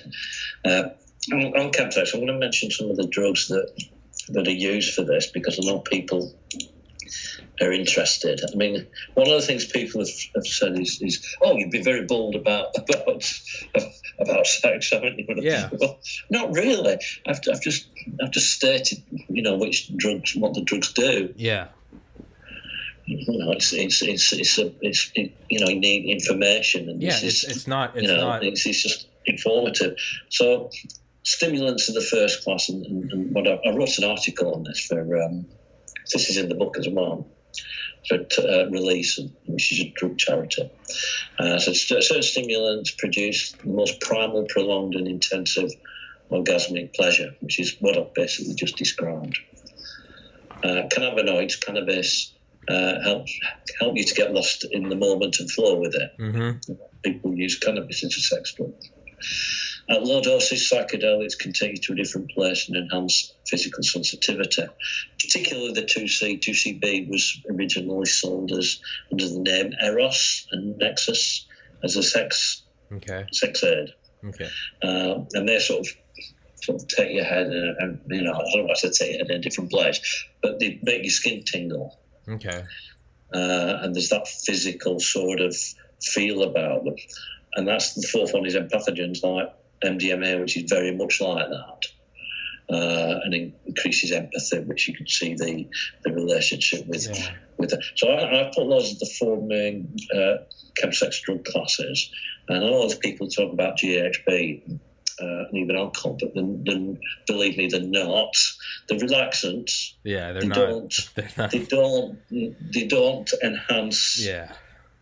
On chemsex, I'm going to mention some of the drugs that are used for this, because I know people are interested. I mean, one of the things people have said is you'd be very bold about sex, haven't you? Yeah. Well, not really. I've just stated, what the drugs do. Yeah. It's you need information, and it's just informative. So stimulants are the first class, and what I wrote an article on this for. This is in the book as well. For Release, which is a drug charity. So certain stimulants produce the most primal, prolonged and intensive orgasmic pleasure, which is what I've basically just described. Cannabinoids, cannabis, help you to get lost in the moment and flow with it. Mm-hmm. People use cannabis as a sex drug. At low doses, psychedelics can take you to a different place and enhance physical sensitivity. Particularly the 2C. 2CB was originally sold under the name Eros and Nexus as a sex aid. Okay. And they sort of take your head and I don't know what to take your head in a different place, but they make your skin tingle. Okay. And there's that physical sort of feel about them. And that's the fourth one is empathogens like MDMA, which is very much like that, and increases empathy, which you can see the relationship with it. So I put those as the four main chemsex drug classes, and a lot of people talk about GHB and even alcohol, but then believe me, they're not. The relaxants, they're not. They don't enhance. Yeah.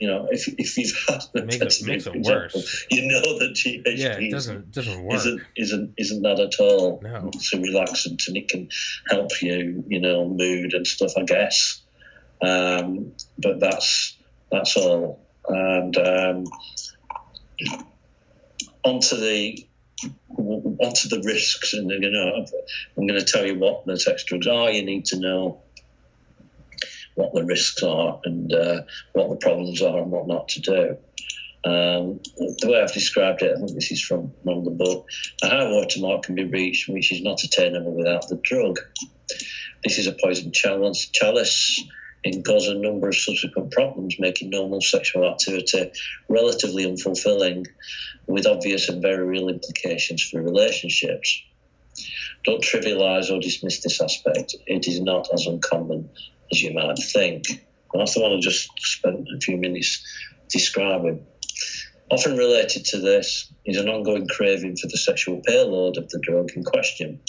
If you've had the makes it worse. You know that GHB doesn't work. Isn't that at all? No. It's a relaxant, and it can help you, mood and stuff, I guess. But that's all. And onto the risks, and I'm going to tell you what the sex drugs are. You need to know what the risks are and what the problems are and what not to do. The way I've described it, I think this is from one of the book, a high water mark can be reached which is not attainable without the drug. This is a poison chalice. It can cause a number of subsequent problems, making normal sexual activity relatively unfulfilling, with obvious and very real implications for relationships. Don't trivialise or dismiss this aspect. It is not as uncommon as you might think. And that's the one I just spent a few minutes describing. Often related to this is an ongoing craving for the sexual payload of the drug in question.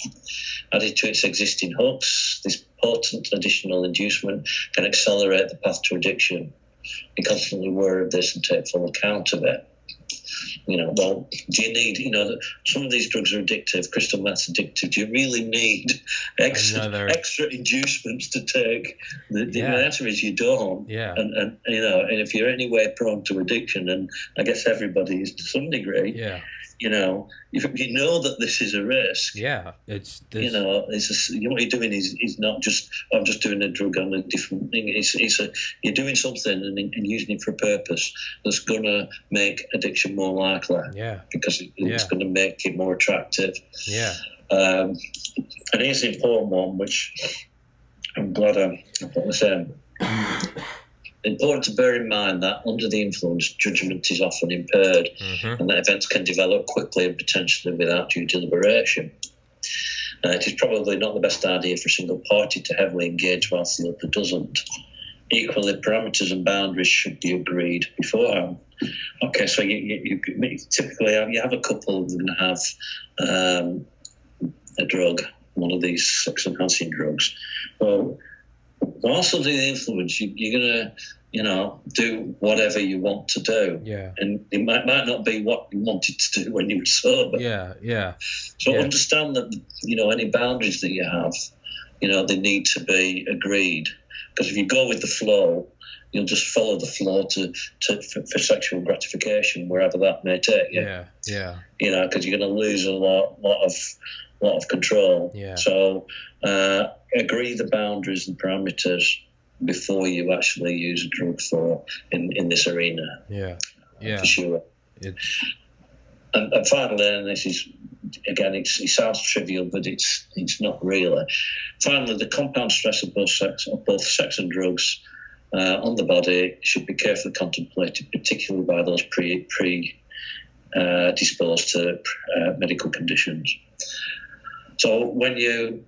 Added to its existing hooks, this potent additional inducement can accelerate the path to addiction. Be constantly aware of this and take full account of it. Well, do you need, some of these drugs are addictive, crystal meth's addictive. Do you really need extra inducements to take? The answer is you don't. Yeah. And if you're anywhere prone to addiction, and I guess everybody is to some degree, you know that this is a risk. Yeah, it's this. What you're doing is not just, I'm just doing a drug on a different thing. You're doing something and using it for a purpose that's going to make addiction more likely. Yeah. Because it's going to make it more attractive. Yeah. And here's the important one, which I'm glad I put this in. Important to bear in mind that under the influence, judgment is often impaired, and that events can develop quickly and potentially without due deliberation. It is probably not the best idea for a single party to heavily engage whilst the other doesn't. Equally, parameters and boundaries should be agreed beforehand. Okay, so you typically have a couple that are going to have a drug, one of these sex-enhancing drugs. Well, whilst under the influence, you're going to, do whatever you want to do. Yeah. And it might not be what you wanted to do when you were sober. Yeah, yeah. So understand that, any boundaries that you have, they need to be agreed. Because if you go with the flow, you'll just follow the flow for sexual gratification, wherever that may take you. Yeah, yeah. Because you're going to lose a lot of control. Yeah. So agree the boundaries and parameters before you actually use a drug in this arena. Yeah, yeah. For sure. And finally, and this is, again, it sounds trivial, but it's not really. Finally, the compound stress of both sex and drugs on the body should be carefully contemplated, particularly by those predisposed to medical conditions. So when you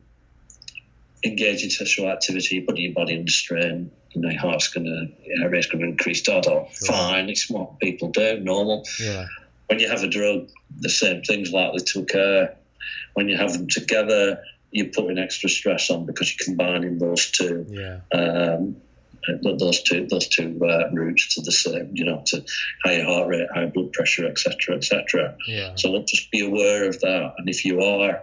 engage in sexual activity, you're putting your body under strain, your rate's going to increase. Fine, it's what people do, normal. Yeah. When you have a drug, the same thing's likely to occur. When you have them together, you're putting extra stress on because you're combining those two. Yeah. Those two routes to the same, to higher heart rate, higher blood pressure, etc., etc. Yeah. So just be aware of that. And if you are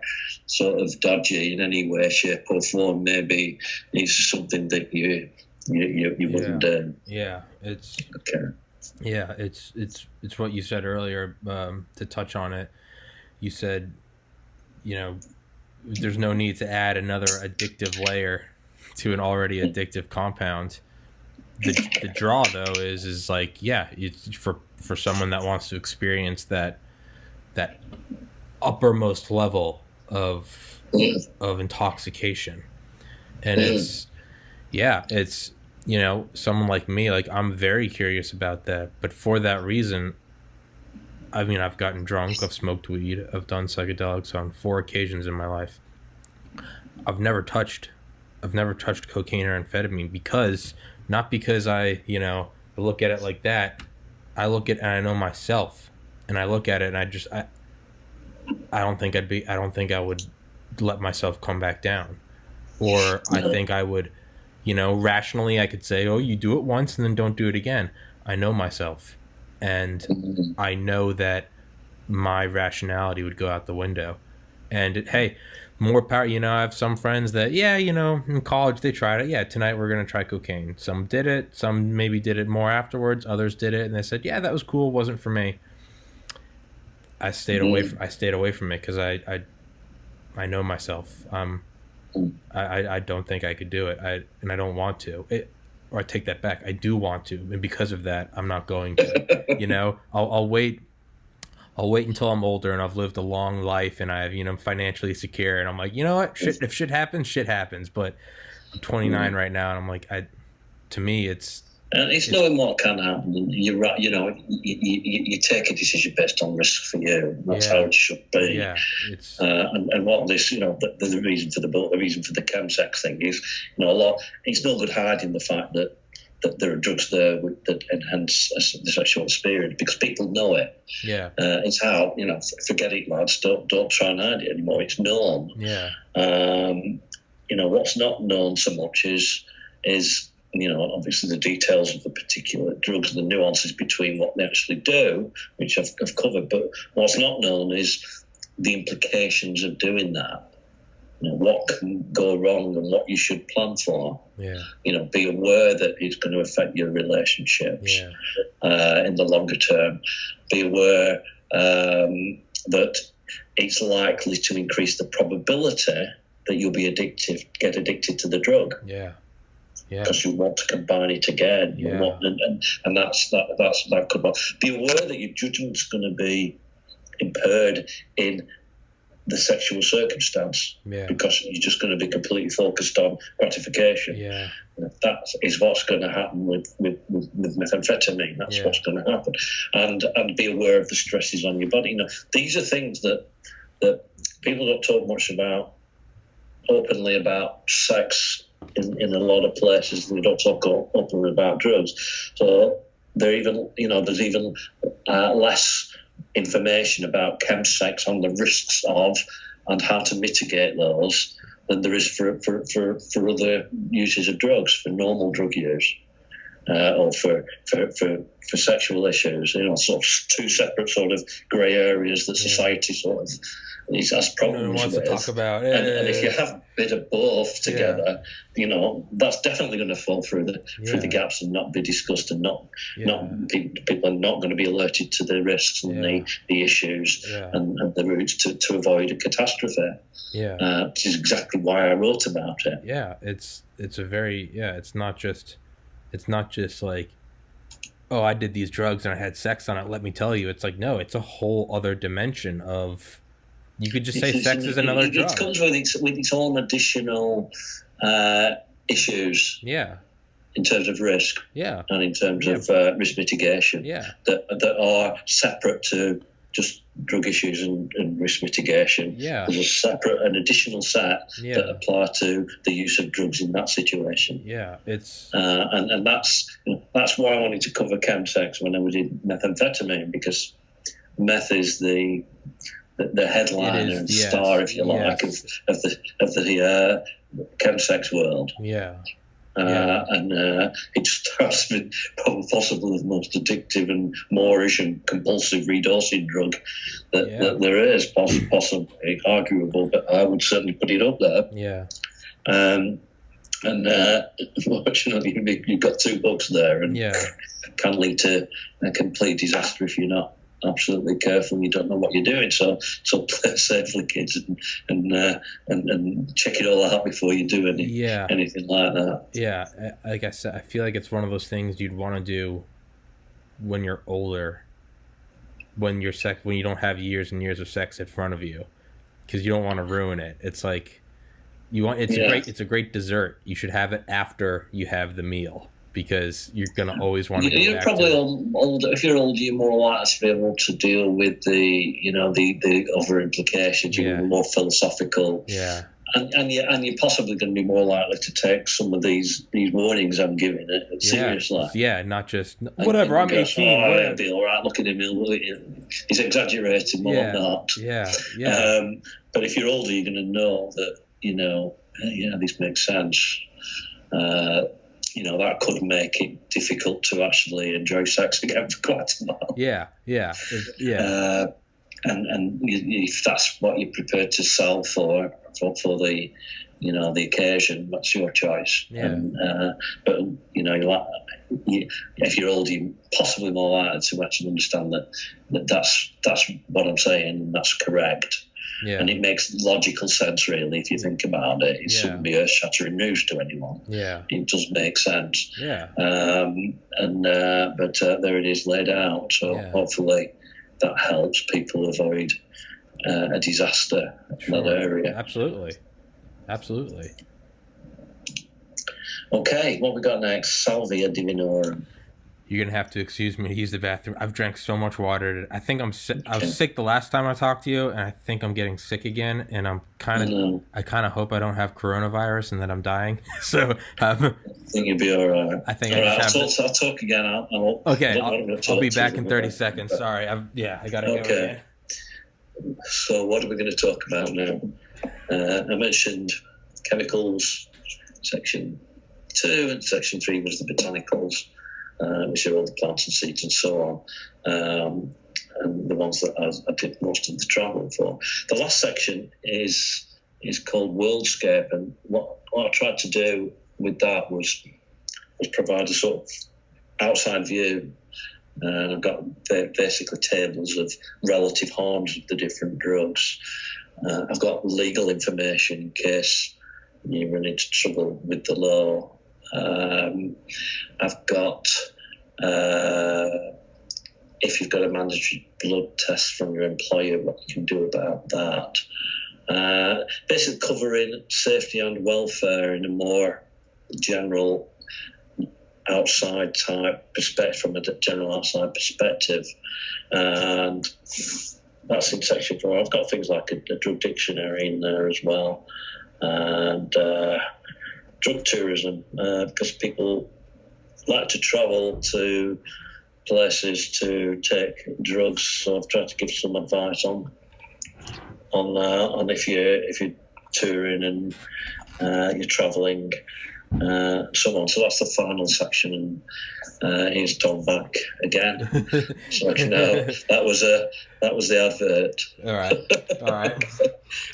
sort of dodgy in any way, shape, or form, maybe it's something that you wouldn't do. Yeah, it's okay. Yeah, it's what you said earlier. To touch on it, you said, there's no need to add another addictive layer to an already addictive compound. The draw though is like, it's for someone that wants to experience that uppermost level of intoxication, and it's someone like me, like I'm very curious about that. But for that reason, I mean, I've gotten drunk, I've smoked weed, I've done psychedelics on 4 occasions in my life. I've never touched cocaine or amphetamine not because I look at it like that. I look at it and I know myself, and I look at it and I don't think I would let myself come back down, or I think I would, rationally I could say, oh, you do it once and then don't do it again. I know myself, and I know that my rationality would go out the window. And hey, more power. I have some friends that, in college they tried it. Yeah, tonight we're going to try cocaine. Some did it. Some maybe did it more afterwards. Others did it, and they said, yeah, that was cool. Wasn't for me. I stayed away from it because I know myself. I don't think I could do it. I don't want to. or I take that back. I do want to, and because of that, I'm not going to. You know, I'll wait. I'll wait until I'm older and I've lived a long life and I'm financially secure. And I'm like, you know what? If shit happens, shit happens. But I'm 29 right now, and I'm like, to me, it's knowing what can happen. You're right. You know, you take a decision based on risk for you. That's how it should be. Yeah. It's and what this, the reason for the reason for the chemsex thing is, it's no good hiding the fact that there are drugs there that enhance the sexual experience, because people know it. Yeah. It's how, forget it, lads. Don't try and hide it anymore. It's known. Yeah. What's not known so much is obviously the details of the particular drugs and the nuances between what they actually do, which I've covered. But what's not known is the implications of doing that. What can go wrong and what you should plan for. Yeah. Be aware that it's going to affect your relationships in the longer term. Be aware that it's likely to increase the probability that you'll get addicted to the drug. Yeah. Yeah. Because you want to combine it again. Yeah. And that could be aware that your judgment's going to be impaired in the sexual circumstance, because you're just going to be completely focused on gratification. Yeah. That is what's going to happen with methamphetamine. That's what's going to happen. And be aware of the stresses on your body. These are things that people don't talk much about openly about sex in a lot of places. They don't talk openly about drugs. So there's even less information about chemsex on the risks of and how to mitigate those than there is for other uses of drugs, for normal drug use, or for sexual issues. Sort of two separate sort of grey areas that society sort of has problems with. To talk about. And if you have a bit of both together, that's definitely going to fall through the gaps and not be discussed, and people are not going to be alerted to the risks and the issues and the routes to avoid a catastrophe. Yeah, which is exactly why I wrote about it. Yeah, it's a very It's not just like, oh, I did these drugs and I had sex on it, let me tell you. It's like, no, it's a whole other dimension of. You could just say sex is another drug. It comes with its own additional issues. Yeah. In terms of risk. Yeah. And in terms of risk mitigation. Yeah. That are separate to just drug issues and risk mitigation. Yeah. There's an additional set that apply to the use of drugs in that situation. Yeah. It's and that's why I wanted to cover chemsex when we did methamphetamine, because meth is the headliner and star, if you like, of the chemsex world. Yeah. And it starts with possibly the most addictive and moreish and compulsive redosing drug that there is, possibly arguable, but I would certainly put it up there. Yeah. Unfortunately, you've got two books there, and can lead to a complete disaster if you're not absolutely careful and you don't know what you're doing. So play safely, kids, and check it all out before you do anything like that. Yeah, like I said, I feel like it's one of those things you'd want to do when you're older, when you don't have years and years of sex in front of you, because you don't want to ruin it. It's like it's a great dessert. You should have it after you have the meal, because you're going to always want to go you're back probably to older. If you're older, you're more likely to be able to deal with the other implications. You're more philosophical. Yeah. And you're possibly going to be more likely to take some of these warnings I'm giving it seriously. Yeah, not just whatever. I'm 18. I'll be all right. Look at him. He's exaggerating or not. Yeah. But if you're older, you're going to know that this makes sense. That could make it difficult to actually enjoy sex again for quite a while. Yeah. And if that's what you're prepared to sell for the the occasion, that's your choice. Yeah. But if you're older, you're possibly more likely to actually understand that's what I'm saying, and that's correct. Yeah. And it makes logical sense, really, if you think about it. It shouldn't be earth-shattering news to anyone. Yeah. It does make sense. Yeah. But there it is laid out. So hopefully that helps people avoid a disaster in that area. Absolutely. Absolutely. Okay, what we got next? Salvia divinorum. You're going to have to excuse me to use the bathroom. I've drank so much water. I think I'm sick. I was sick the last time I talked to you, and I think I'm getting sick again. And I kind of hope I don't have coronavirus and that I'm dying. So I think you'll be all right. I think I'll talk again. I'll be back in 30 seconds. Sorry. I got to go again. So what are we going to talk about now? I mentioned chemicals, section 2, and section 3 was the botanicals. Which are all the plants and seeds and so on, and the ones that I did most of the travel for. The last section is called Worldscape, and what I tried to do with that was provide a sort of outside view, and I've got basically tables of relative harms of the different drugs. I've got legal information in case you run into trouble with the law. I've got if you've got a mandatory blood test from your employer, what you can do about that. Basically covering safety and welfare in a more general outside type perspective, from a general outside perspective, and that's in section 4. I've got things like a drug dictionary in there as well, and drug tourism, because people like to travel to places to take drugs. So I've tried to give some advice on if you're touring and you're travelling, so on. So that's the final section, and here's Tom back again. So you know that was the advert. All right.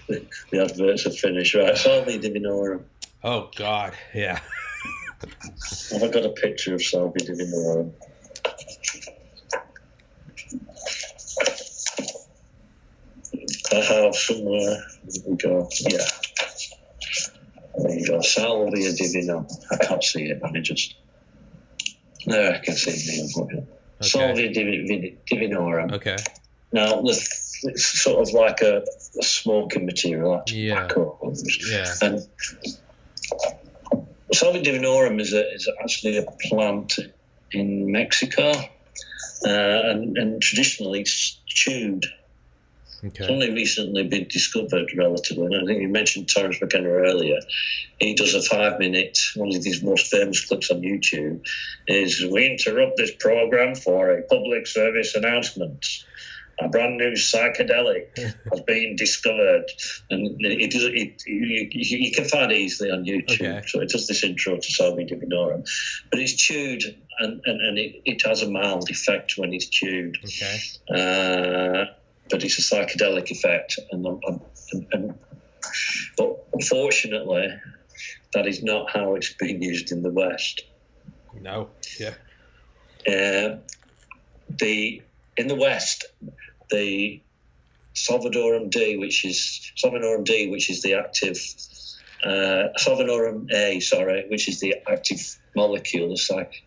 The adverts are finished, right? Salvia divinorum. Oh God, yeah. Have I got a picture of Salvia divinorum? I have somewhere. There we go. Yeah. There you go. Salvia divinorum. I can't see it. Let me just. No, I can see it. Okay. Salvia divinorum. Okay. Now, it's sort of like a smoking material, like tobacco. Yeah. And Salvia divinorum is actually a plant in Mexico, and traditionally it's chewed. Okay. It's only recently been discovered, relatively. And I think you mentioned Terence McKenna earlier. He does a 5-minute, one of these most famous clips on YouTube, is "We interrupt this program for a public service announcement. A brand new psychedelic has been discovered," and you can find it easily on YouTube. Okay. So it does this intro to Salvia divinorum, but it's chewed, and it has a mild effect when it's chewed. Okay. But it's a psychedelic effect, but unfortunately, that is not how it's being used in the West. No. Yeah. In the West, the Salvinorum which is the active, Salvinorum A, which is the active molecule, the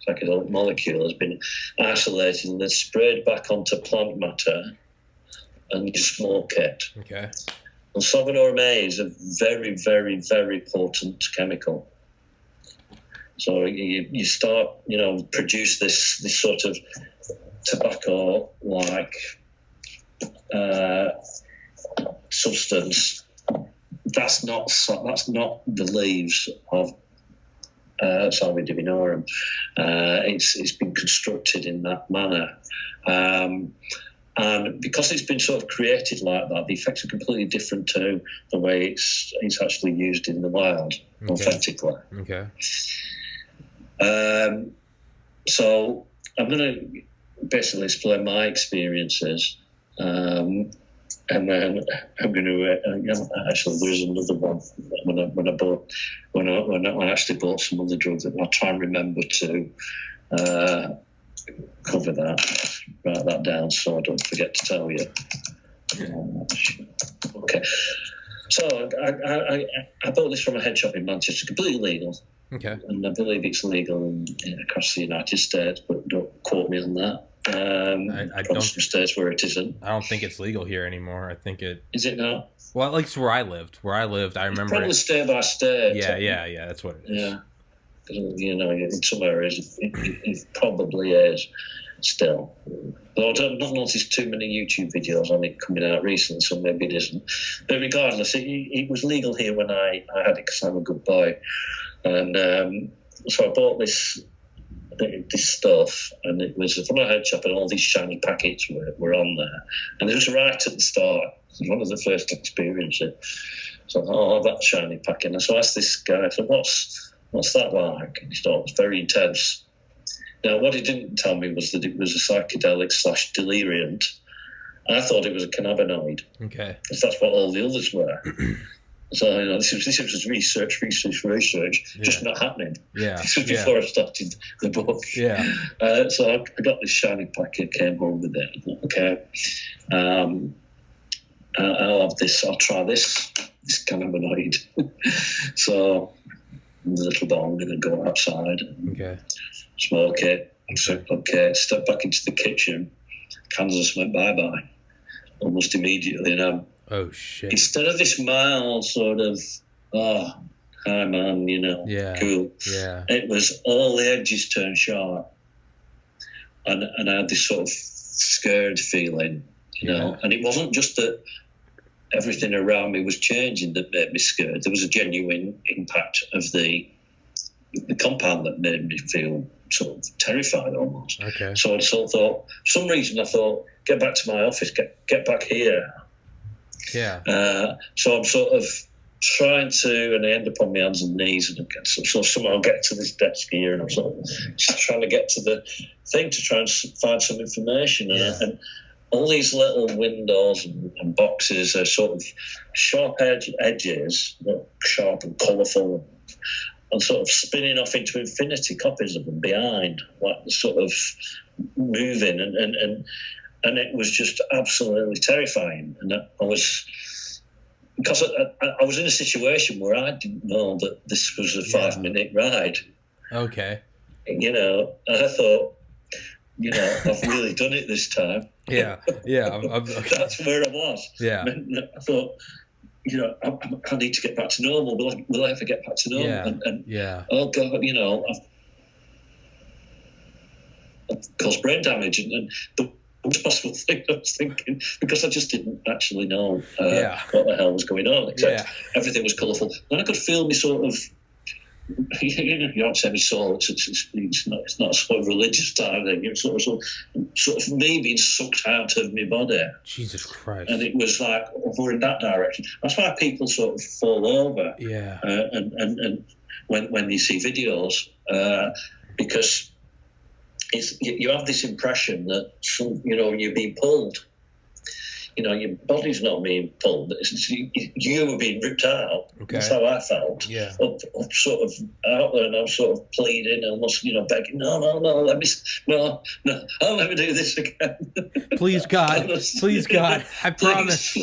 psychedelic molecule, has been isolated and then sprayed back onto plant matter, and you smoke it. Okay. And Salvinorum A is a very, very, very potent chemical. So you start, produce this sort of tobacco-like substance. That's not the leaves of Salvia divinorum. It's been constructed in that manner, and because it's been sort of created like that, the effects are completely different to the way it's actually used in the wild, authentically. Okay. So I'm going to basically explain my experiences, and then I'm going to actually there's another one when I actually bought some other drugs that I'll try and remember to cover that, write that down so I don't forget to tell you. Okay. So I bought this from a head shop in Manchester, completely legal. Okay. And I believe it's legal across the United States, but don't quote me on that. I don't. Some states where it isn't. I don't think it's legal here anymore. I think it. Is it not? Well, at least where I lived, I remember. Probably state by state. Yeah. That's what it is. Yeah. You know, in some areas it probably is still. Though I've not noticed too many YouTube videos on it coming out recently, so maybe it isn't. But regardless, it was legal here when I had it because I'm a good boy. And so I bought this stuff, and it was from a head shop, and all these shiny packets were on there. And it was right at the start. It was one of the first experiences. So I thought, that shiny packet. And so I asked this guy, I said, what's that like? And he thought, it's very intense. Now, what he didn't tell me was that it was a psychedelic / deliriant. I thought it was a cannabinoid. Okay. Because that's what all the others were. So, this was research, just not happening. Yeah. This was before I started the book. Yeah. So I got this shiny packet, came home with it. I thought, okay, I'll have this, I'll try this cannabinoid. So, the little bong, I'm going to go outside and smoke it. So, step back into the kitchen. Kansas went bye-bye almost immediately. And oh, shit. Instead of this mild sort of, hi, man, cool. Yeah. It was all the edges turned sharp. And I had this sort of scared feeling, you know. And it wasn't just that everything around me was changing that made me scared. There was a genuine impact of the compound that made me feel sort of terrified almost. Okay. So I sort of thought, for some reason I thought, get back to my office, get back here. Yeah. So I'm sort of trying to, and I end up on my hands and knees, and so somehow get to this desk here, and I'm sort of just trying to get to the thing to try and find some information. And all these little windows and boxes are sort of sharp edges, sharp and colourful, and sort of spinning off into infinity, copies of them behind, like sort of moving, and it was just absolutely terrifying. And I was, because I was in a situation where I didn't know that this was a 5-minute ride. Okay. And I thought, I've really done it this time. Yeah. That's where I was. Yeah. I thought, I need to get back to normal. Will I ever get back to normal? Yeah. Oh God, I've caused brain damage, and the worst possible thing I was thinking, because I just didn't actually know what the hell was going on, except everything was colourful. And I could feel me sort of, you don't say me soul, it's not a sort of religious type thing. It's sort of me being sucked out of my body. Jesus Christ. And it was like over in that direction. That's why people sort of fall over. Yeah. And when you see videos, because you have this impression that you're being pulled. Your body's not being pulled. You were being ripped out. Okay. That's how I felt. Yeah. Up sort of out there, and I was sort of pleading, almost, begging, no, I'll never do this again. Please, God. Please, God. I promise.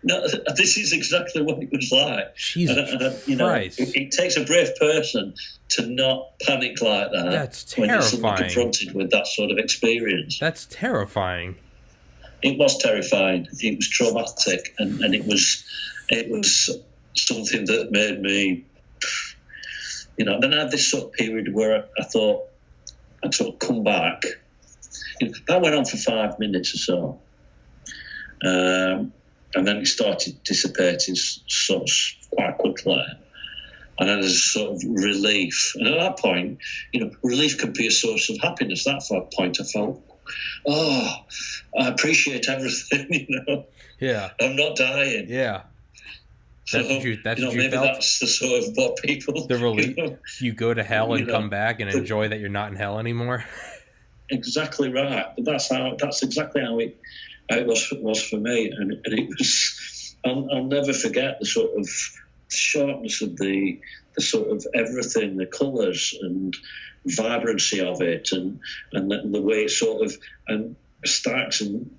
No, this is exactly what it was like. Jesus Christ. It takes a brave person to not panic like that. That's terrifying. When you're suddenly confronted with that sort of experience. That's terrifying. It was terrifying. It was traumatic, and it was something that made me, Then I had this sort of period where I thought I'd sort of come back. That went on for 5 minutes or so, and then it started dissipating sort of quite quickly. And then there's a sort of relief. And at that point, relief could be a source of happiness. That's that point I felt, I appreciate everything, Yeah. I'm not dying. Yeah. That's what you maybe felt? That's the sort of what people... The relief. You go to hell and come back and enjoy that you're not in hell anymore? Exactly right. But that's exactly how it was for me. And it was... I'll never forget the sort of sharpness of the sort of everything, the colours and vibrancy of it, and the way it sort of and stacks, and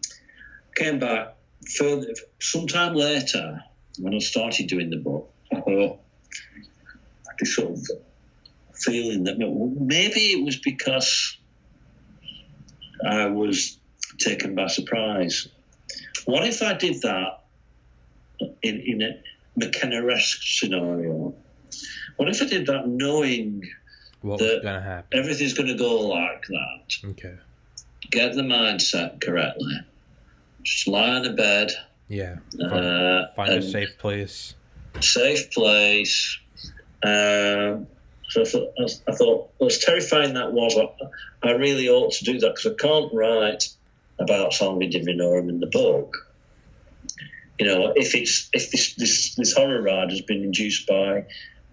came back sometime later, when I started doing the book, I thought, this sort of feeling that maybe it was because I was taken by surprise. What if I did that in a McKenna-esque scenario? What if I did that knowing that everything's going to go like that? Okay. Get the mindset correctly. Just lie on a bed. Yeah. Find a safe place. Safe place. So I thought, as terrifying that was, I really ought to do that because I can't write about salvia divinorum in the book. You know, if this horror ride has been induced by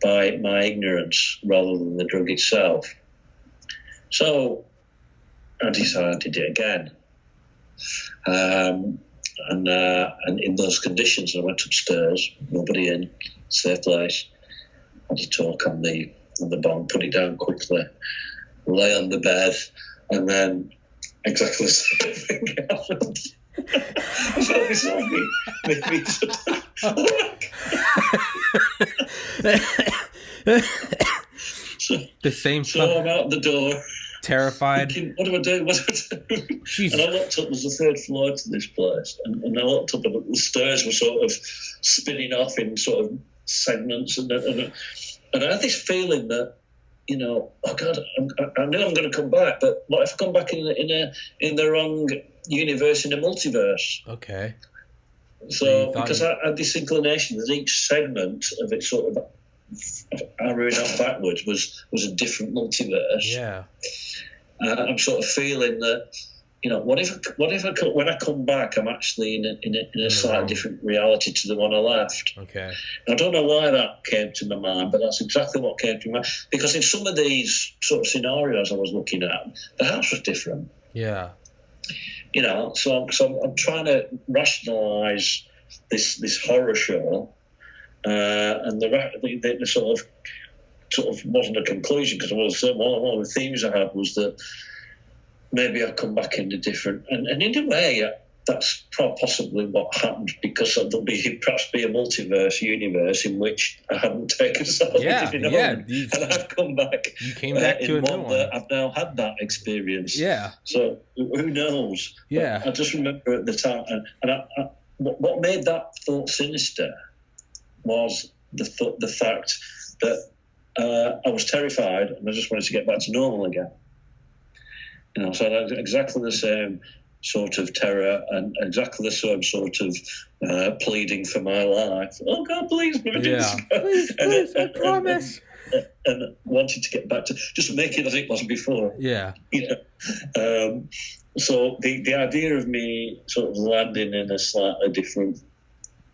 my ignorance rather than the drug itself. So I decided to do it again. And in those conditions, I went upstairs, nobody in, safe place. I had to talk on the bunk, put it down quickly, lay on the bed, and then exactly the same thing happened. I felt myself maybe. The same. So I'm out the door, terrified. Thinking, what do I do? And I looked up. There's a third floor to this place, and I looked up, and the stairs were sort of spinning off in sort of segments, and I had this feeling that, you know, oh God, I know I'm going to come back, but what if I come back in the wrong universe, in a multiverse? Okay. So because I had this inclination that each segment of it sort of arrowing out backwards was a different multiverse. Yeah. I'm sort of feeling that, you know, what if when I come back, I'm actually in a slightly different reality to the one I left. Okay. And I don't know why that came to my mind, but that's exactly what came to my mind. Because in some of these sort of scenarios I was looking at, the house was different. Yeah. You know, so I'm trying to rationalise this horror show, and the sort of wasn't a conclusion, because one of the themes I had was that maybe I'll come back in a different, and in a way that's possibly what happened, because there'll perhaps be a multiverse universe in which I hadn't taken something and I've come back. You came back to a new one. I've now had that experience. Yeah. So who knows? Yeah. But I just remember at the time, and what made that thought sinister was the fact that I was terrified and I just wanted to get back to normal again. You know, so I had exactly the same sort of terror and exactly the same sort of pleading for my life. Oh God, please, please, I promise. And wanting to get back to just make it as it was before. Yeah. You know, so the idea of me sort of landing in a slightly different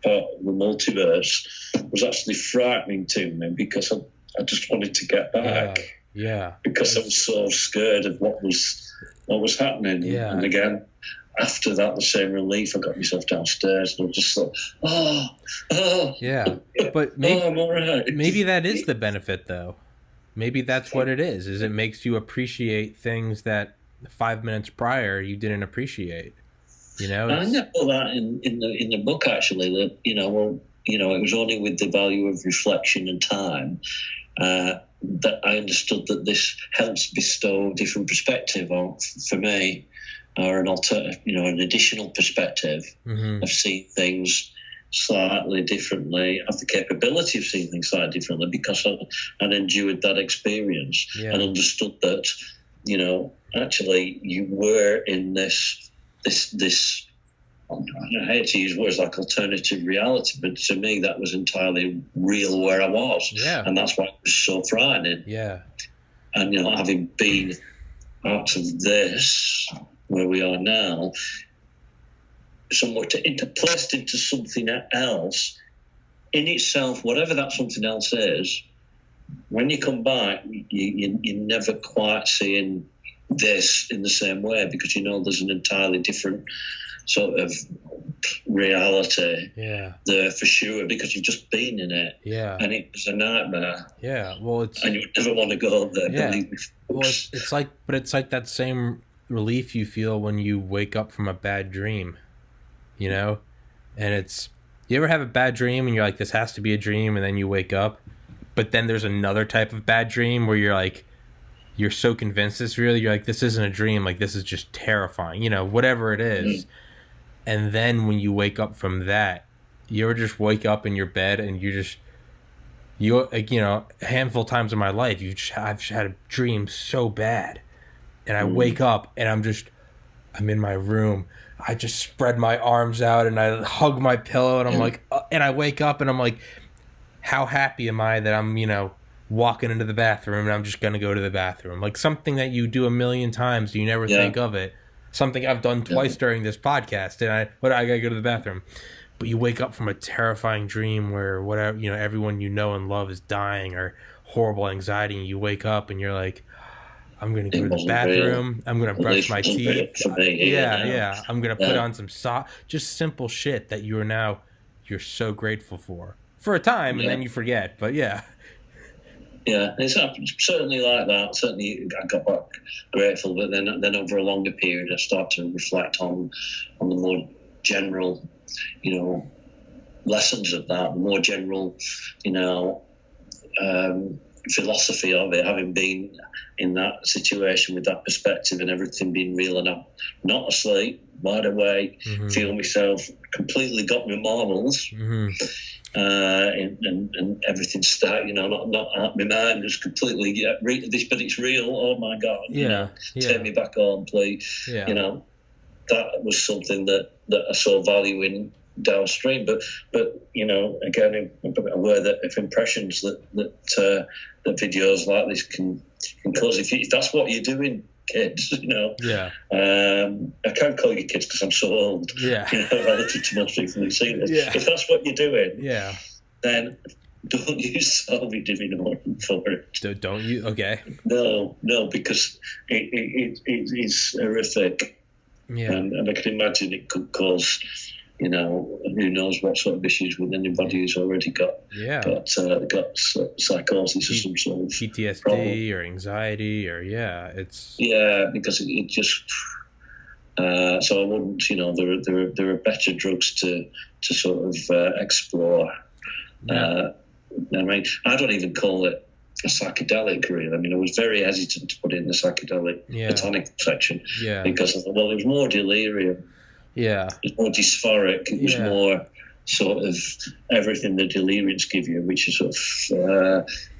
part of the multiverse was actually frightening to me, because I just wanted to get back. Yeah. Because I was so scared of what was happening. Yeah. And again, after that, the same relief, I got myself downstairs and I was just like, oh. Yeah. But maybe, I'm all right. Maybe that is the benefit, though. Maybe that's what it is it makes you appreciate things that 5 minutes prior you didn't appreciate. You know? I know that in the book, actually, that, it was only with the value of reflection and time that I understood that this helps bestow different perspective on, for me, or an alternative, an additional perspective of seeing things slightly differently, have the capability of seeing things slightly differently, because I'd endured that experience and understood that, actually you were in this I hate to use words like alternative reality, but to me that was entirely real where I was. Yeah. And that's why it was so frightening. Yeah. And, having been out of this, where we are now, somewhat interplaced into something else, in itself, whatever that something else is, when you come back, you're never quite seeing this in the same way, because there's an entirely different sort of reality there for sure, because you've just been in it, and it was a nightmare. And you never want to go there. Believe me. Well, it's like that same relief you feel when you wake up from a bad dream, And it's, you ever have a bad dream and you're like, this has to be a dream, and then you wake up, but then there's another type of bad dream where you're like, you're so convinced it's real, you're like, this isn't a dream, like this is just terrifying, you know, whatever it is. And then when you wake up from that, you ever just wake up in your bed and you like, you know, a handful of times in my life, I've just had a dream so bad, and I wake up and I'm in my room, I just spread my arms out and I hug my pillow, and I'm like, and I wake up and I'm like, how happy am I that I'm, you know, walking into the bathroom and I'm just gonna go to the bathroom, like something that you do a million times, you never think of it, something I've done twice during this podcast, and I gotta go to the bathroom. But you wake up from a terrifying dream where whatever, you know, everyone you know and love is dying, or horrible anxiety, and you wake up and you're like, I'm going to go to the bathroom, I'm going to brush my teeth. Yeah. I'm going to put on some just simple shit that you're so grateful for a time, and then you forget, but yeah. Yeah, it's certainly like that. Certainly, I got back grateful, but then over a longer period, I start to reflect on the more general, you know, lessons of that, the more general, you know, philosophy of it, having been in that situation with that perspective and everything being real, and I'm not asleep, wide awake, feel myself, completely got my marbles, and everything start, you know, not my mind just completely, this, but it's real, oh my God, you know, take me back home, please, you know. That was something that I saw value in downstream, but you know, again, I'm aware that if impressions that videos like this can cause, if that's what you're doing, kids, you know. I can't call you kids because I'm so old. You know, relative to most people who see this. If that's what you're doing, then don't use Salvi Divinorum for it. Don't you? Okay. No, because it's horrific. And I can imagine it could cause, you know, who knows what sort of issues with anybody who's already got psychosis or some sort of PTSD problem. Or anxiety or it's because it just so I wouldn't, you know, there are better drugs to sort of explore. I mean, I don't even call it a psychedelic, really. I mean, I was very hesitant to put it in the psychedelic botanical section because I thought, well, it was more delirium. It was more dysphoric. It was more sort of everything the deliriums give you, which is sort of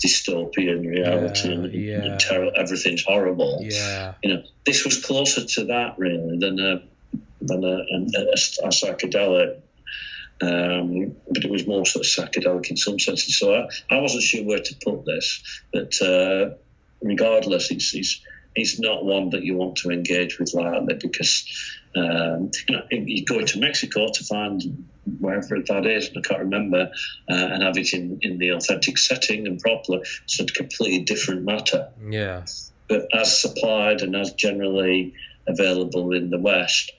dystopian reality and terror. Everything's horrible. You know, this was closer to that really than a psychedelic. But it was more sort of psychedelic in some senses. So I wasn't sure where to put this. But regardless, it's not one that you want to engage with lightly because you know, you go into Mexico to find wherever that is, and I can't remember, and have it in the authentic setting and properly. It's a completely different matter. But as supplied and as generally available in the West,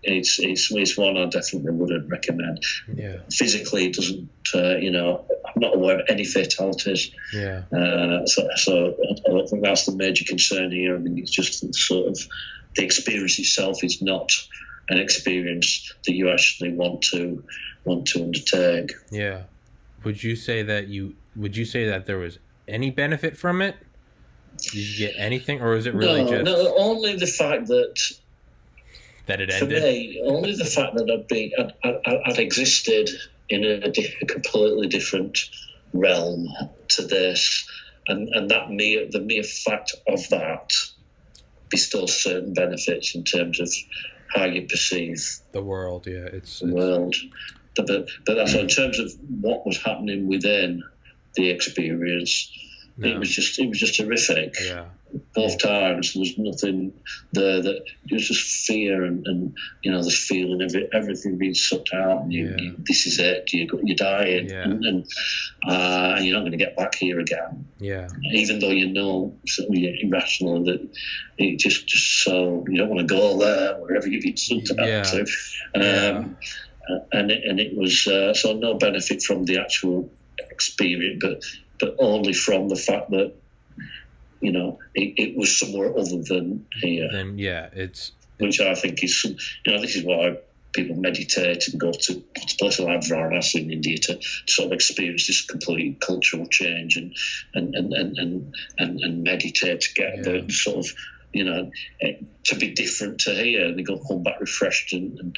it's one I definitely wouldn't recommend. Physically, it doesn't. You know, I'm not aware of any fatalities. So I don't think that's the major concern here. I mean, it's just sort of the experience itself is not an experience that you actually want to undertake. Would you say that there was any benefit from it? Did you get anything, or is it really no? Only the fact that it ended. For me, only the fact that I'd existed in a completely different realm to this, and that the mere fact of that bestows certain benefits in terms of how you perceive the world. It's the world. But that's in terms of what was happening within the experience. It was just horrific. Both times there was nothing there. That it was just fear and you know, this feeling of everything being sucked out. And this is it. You're dying, and you're not going to get back here again. Even though you know certainly irrational that it just so you don't want to go there wherever you've been sucked out to. And it was so no benefit from the actual experience, but only from the fact that, you know, it was somewhere other than here. Then which I think is, you know, this is why people meditate and go to places like Varanasi in India to sort of experience this complete cultural change and meditate to get the sort of, to be different to here, and they come back refreshed and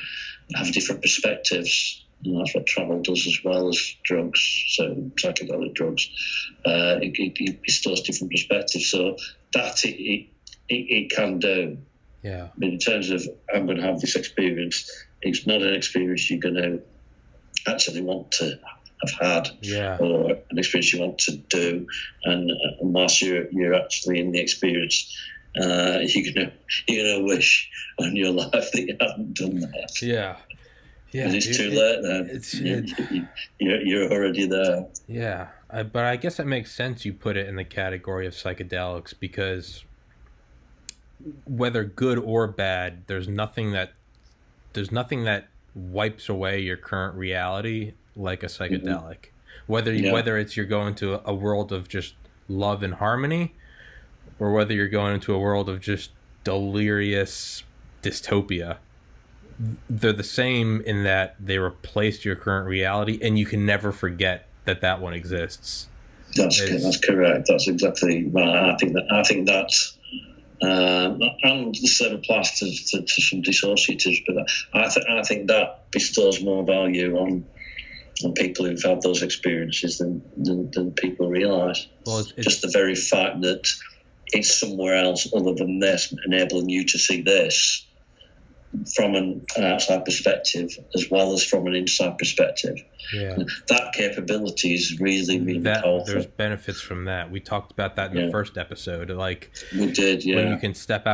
have different perspectives. And that's what travel does as well as drugs, so psychedelic drugs. It bestows different perspectives, so that it can do. Yeah. But in terms of, I'm going to have this experience, it's not an experience you're going to actually want to have had, or an experience you want to do. And unless you're actually in the experience, you're gonna wish on your life that you hadn't done that. Yeah. Yeah. And it's too late then. You're already there. Yeah. But I guess that makes sense you put it in the category of psychedelics, because whether good or bad, there's nothing that wipes away your current reality like a psychedelic. Whether it's you're going to a world of just love and harmony, or whether you're going into a world of just delirious dystopia, they're the same in that they replace your current reality, and you can never forget that one exists. That's correct. That's exactly right. I think that's and the same applies to some dissociatives, but I think that bestows more value on people who've had those experiences than people realise. Well, it's just the very fact that it's somewhere else other than this, enabling you to see this from an outside perspective as well as from an inside perspective. Yeah, that capability is really, really powerful. There's benefits from that. We talked about that in the first episode. Like we did, when you can step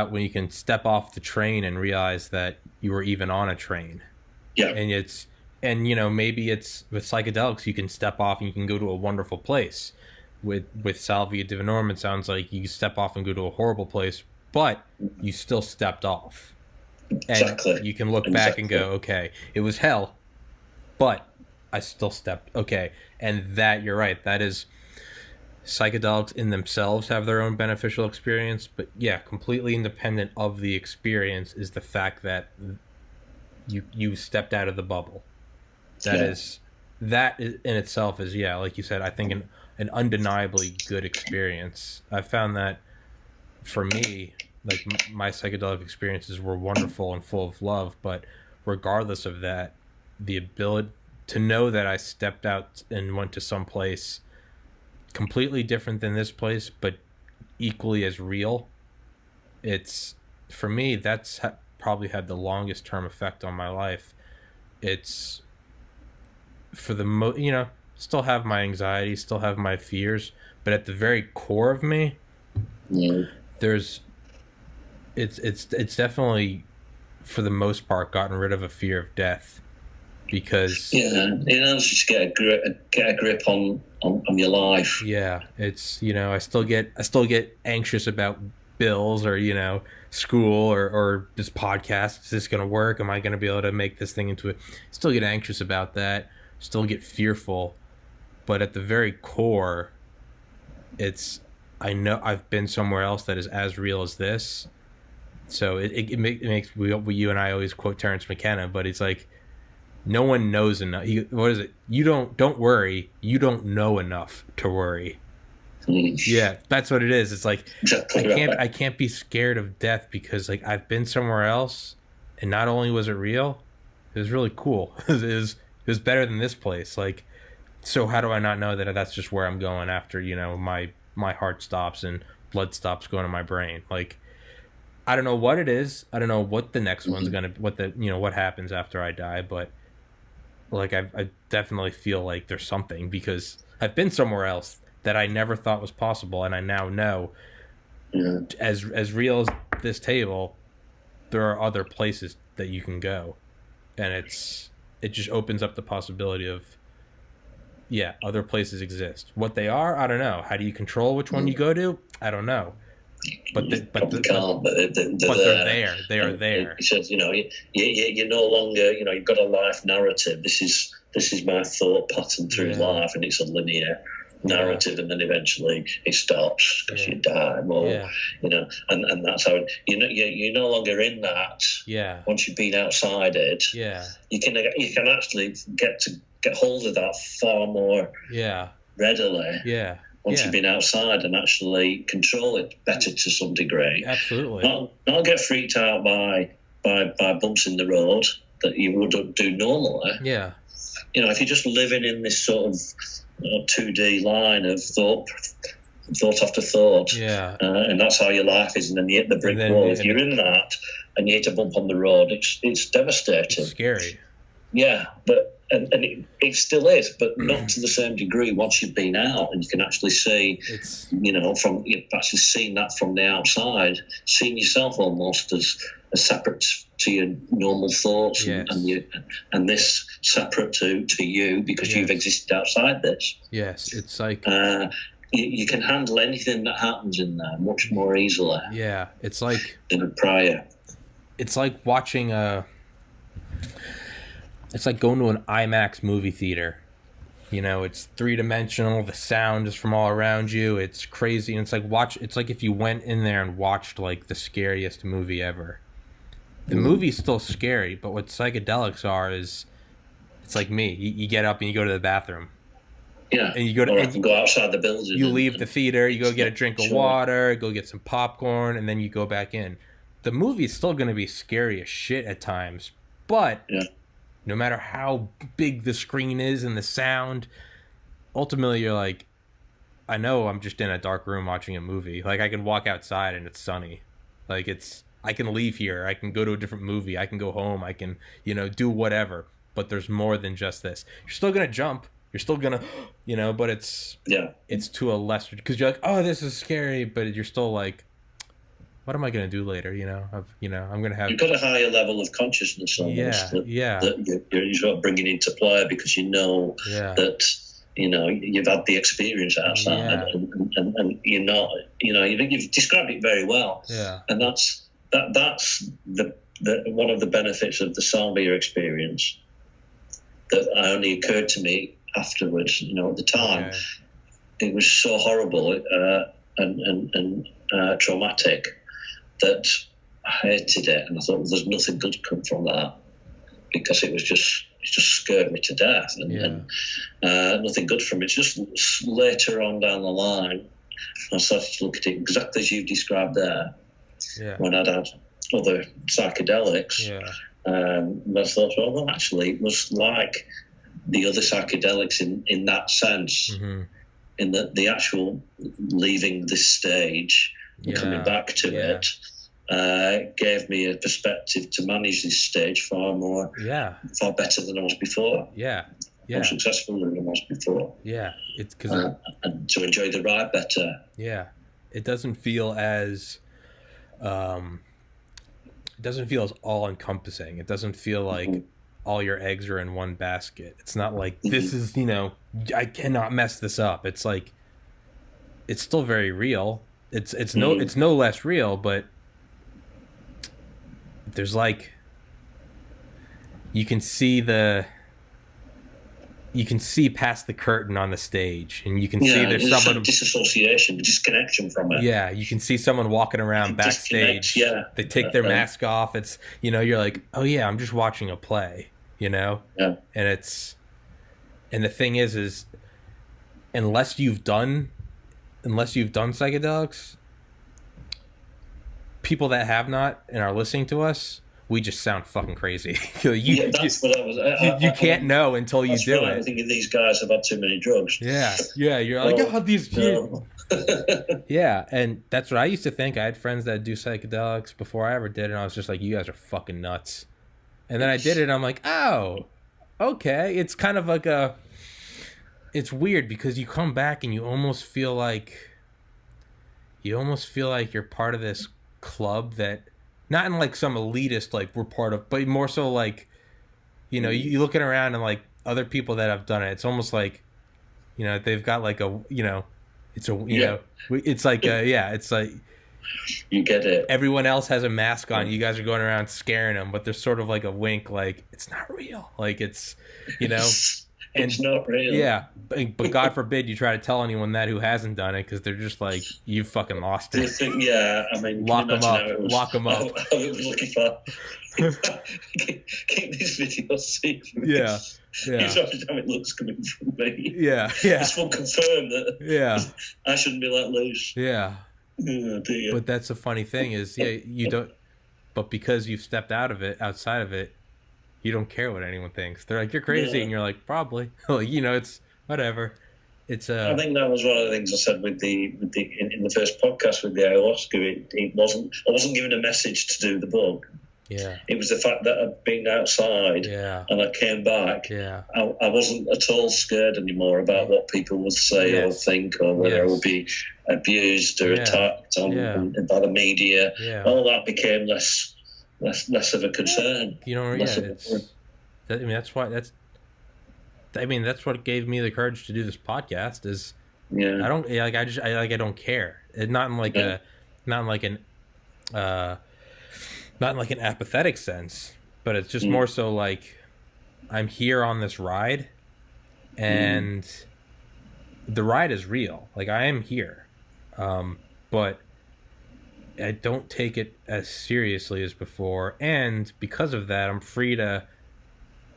off the train and realize that you were even on a train. Yeah, and maybe it's with psychedelics you can step off and you can go to a wonderful place. With Salvia Divinorum, it sounds like you step off and go to a horrible place, but you still stepped off. Exactly. And you can look back and go, okay, it was hell, but I still stepped. Okay. And that, you're right. That is, psychedelics in themselves have their own beneficial experience, but yeah, completely independent of the experience is the fact that you stepped out of the bubble. That in itself is, like you said, I think an undeniably good experience. I found that for me, like my psychedelic experiences were wonderful and full of love, but regardless of that, the ability to know that I stepped out and went to some place completely different than this place, but equally as real, it's, for me, that's probably had the longest term effect on my life. It's for the still have my anxiety, still have my fears, but at the very core of me, it's definitely, for the most part, gotten rid of a fear of death, because just get a grip on your life. Yeah, it's I still get anxious about bills or school or this podcast. Is this going to work? Am I going to be able to make this thing into it? Still get anxious about that. Still get fearful, but at the very core, I know I've been somewhere else that is as real as this. So it makes you and I always quote Terence McKenna, but it's like no one knows enough. What is it? You don't worry. You don't know enough to worry. Yeah, that's what it is. It's like I can't be scared of death because like I've been somewhere else, and not only was it real, it was really cool. It was better than this place. Like, so how do I not know that that's just where I'm going after my heart stops and blood stops going to my brain? Like, I don't know what it is. I don't know what the next one's what happens after I die, but like I definitely feel like there's something, because I've been somewhere else that I never thought was possible, and I now know as real as this table, there are other places that you can go, and it just opens up the possibility of other places exist. What they are, I don't know. How do you control which one you go to? I don't know. But they're there. They are there. He says, you're no longer, you've got a life narrative. This is my thought pattern through life, and it's a linear narrative, and then eventually it stops because you die more, and that's how you're no longer in that. Once you've been outside it, you can actually get hold of that far more readily. Once you've been outside and actually control it better to some degree. Absolutely. Not get freaked out by bumps in the road that you would do normally. If you're just living in this sort of 2D line of thought after thought, and that's how your life is, and then you hit the brick wall. If you're in that and you hit a bump on the road, it's devastating. It's scary. But it still is, but not to the same degree once you've been out and you can actually see, from you've actually seen that from the outside, seeing yourself almost as separate to your normal thoughts, and this separate to you because you've existed outside this. It's like you can handle anything that happens in there much more easily. It's like than prior. It's like watching it's like going to an IMAX movie theater. It's 3-dimensional. The sound is from all around you. It's crazy. And it's like if you went in there and watched like the scariest movie ever. The movie's still scary, but what psychedelics are is, it's like me. You get up and you go to the bathroom. And you go go outside the building. You leave the theater. You go get a drink of water. Go get some popcorn, and then you go back in. The movie's still going to be scary as shit at times, but no matter how big the screen is and the sound, ultimately you're like, I know I'm just in a dark room watching a movie. Like, I can walk outside and it's sunny. Like, I can leave here. I can go to a different movie. I can go home. I can, do whatever. But there's more than just this. You're still going to jump. You're still going to, but it's to a lesser, because you're like, oh, this is scary. But you're still like, what am I going to do later? I'm going to have... You've got a higher level of consciousness almost that you're sort of bringing into play because that, you've had the experience outside and you're not, you've described it very well. And that's the one of the benefits of the salvia experience that only occurred to me afterwards. At the time, it was so horrible and traumatic that I hated it, and I thought, well, there's nothing good come from that because it just scared me to death, and nothing good from it. Just later on down the line, I started to look at it exactly as you've described there. When I'd had other psychedelics, I thought, well, actually, it was like the other psychedelics in that sense, in that the actual leaving this stage and coming back to it gave me a perspective to manage this stage far better than I was before. More successful than I was before. It's because and to enjoy the ride better. It doesn't feel as all encompassing. It doesn't feel like all your eggs are in one basket. It's not like this is, I cannot mess this up. It's like, it's still very real. It's no less real, but there's like, you can see past the curtain on the stage, and you can see there's someone disassociation, disconnection from it. You can see someone walking around backstage. They take their mask off. It's, you're like, oh yeah, I'm just watching a play, and the thing is unless you've done psychedelics, people that have not and are listening to us, we just sound fucking crazy. You can't know until you do it. I'm thinking these guys have had too many drugs. You're like, oh, these. And that's what I used to think. I had friends that do psychedelics before I ever did, and I was just like, you guys are fucking nuts. And then I did it, and I'm like, oh, okay. It's kind of like it's weird because you come back and you almost feel like you're part of this club that, not in like some elitist like we're part of, but more so like, you looking around and like other people that have done it, it's almost like, they've got like a, it's a, it's like it's like, you get it. Everyone else has a mask on. You guys are going around scaring them, but there's sort of like a wink, like it's not real. Like it's, It's not real. Yeah, but God forbid you try to tell anyone that who hasn't done it, because they're just like, you fucking lost it. Yeah, I mean, lock them up. Lock them up. I was looking for keep this video secret. Yeah. You have to have it looks coming from me. Yeah. This will confirm that. Yeah. I shouldn't be let loose. Yeah. Oh, dear. But that's the funny thing is, you don't. But because you've stepped outside of it, you don't care what anyone thinks. They're like, you're crazy, and you're like, probably. Like, it's whatever. It's I think that was one of the things I said in the first podcast with the ayahuasca. I wasn't given a message to do the book. Yeah. It was the fact that I'd been outside and I came back. Yeah. I wasn't at all scared anymore about what people would say or think, or whether I would be abused or attacked by the media. Yeah. All that became less of a concern. That's what gave me the courage to do this podcast. Is I don't care. Not in like an apathetic sense, but it's just more so like I'm here on this ride, and the ride is real. Like, I am here, but I don't take it as seriously as before, and because of that, I'm free to,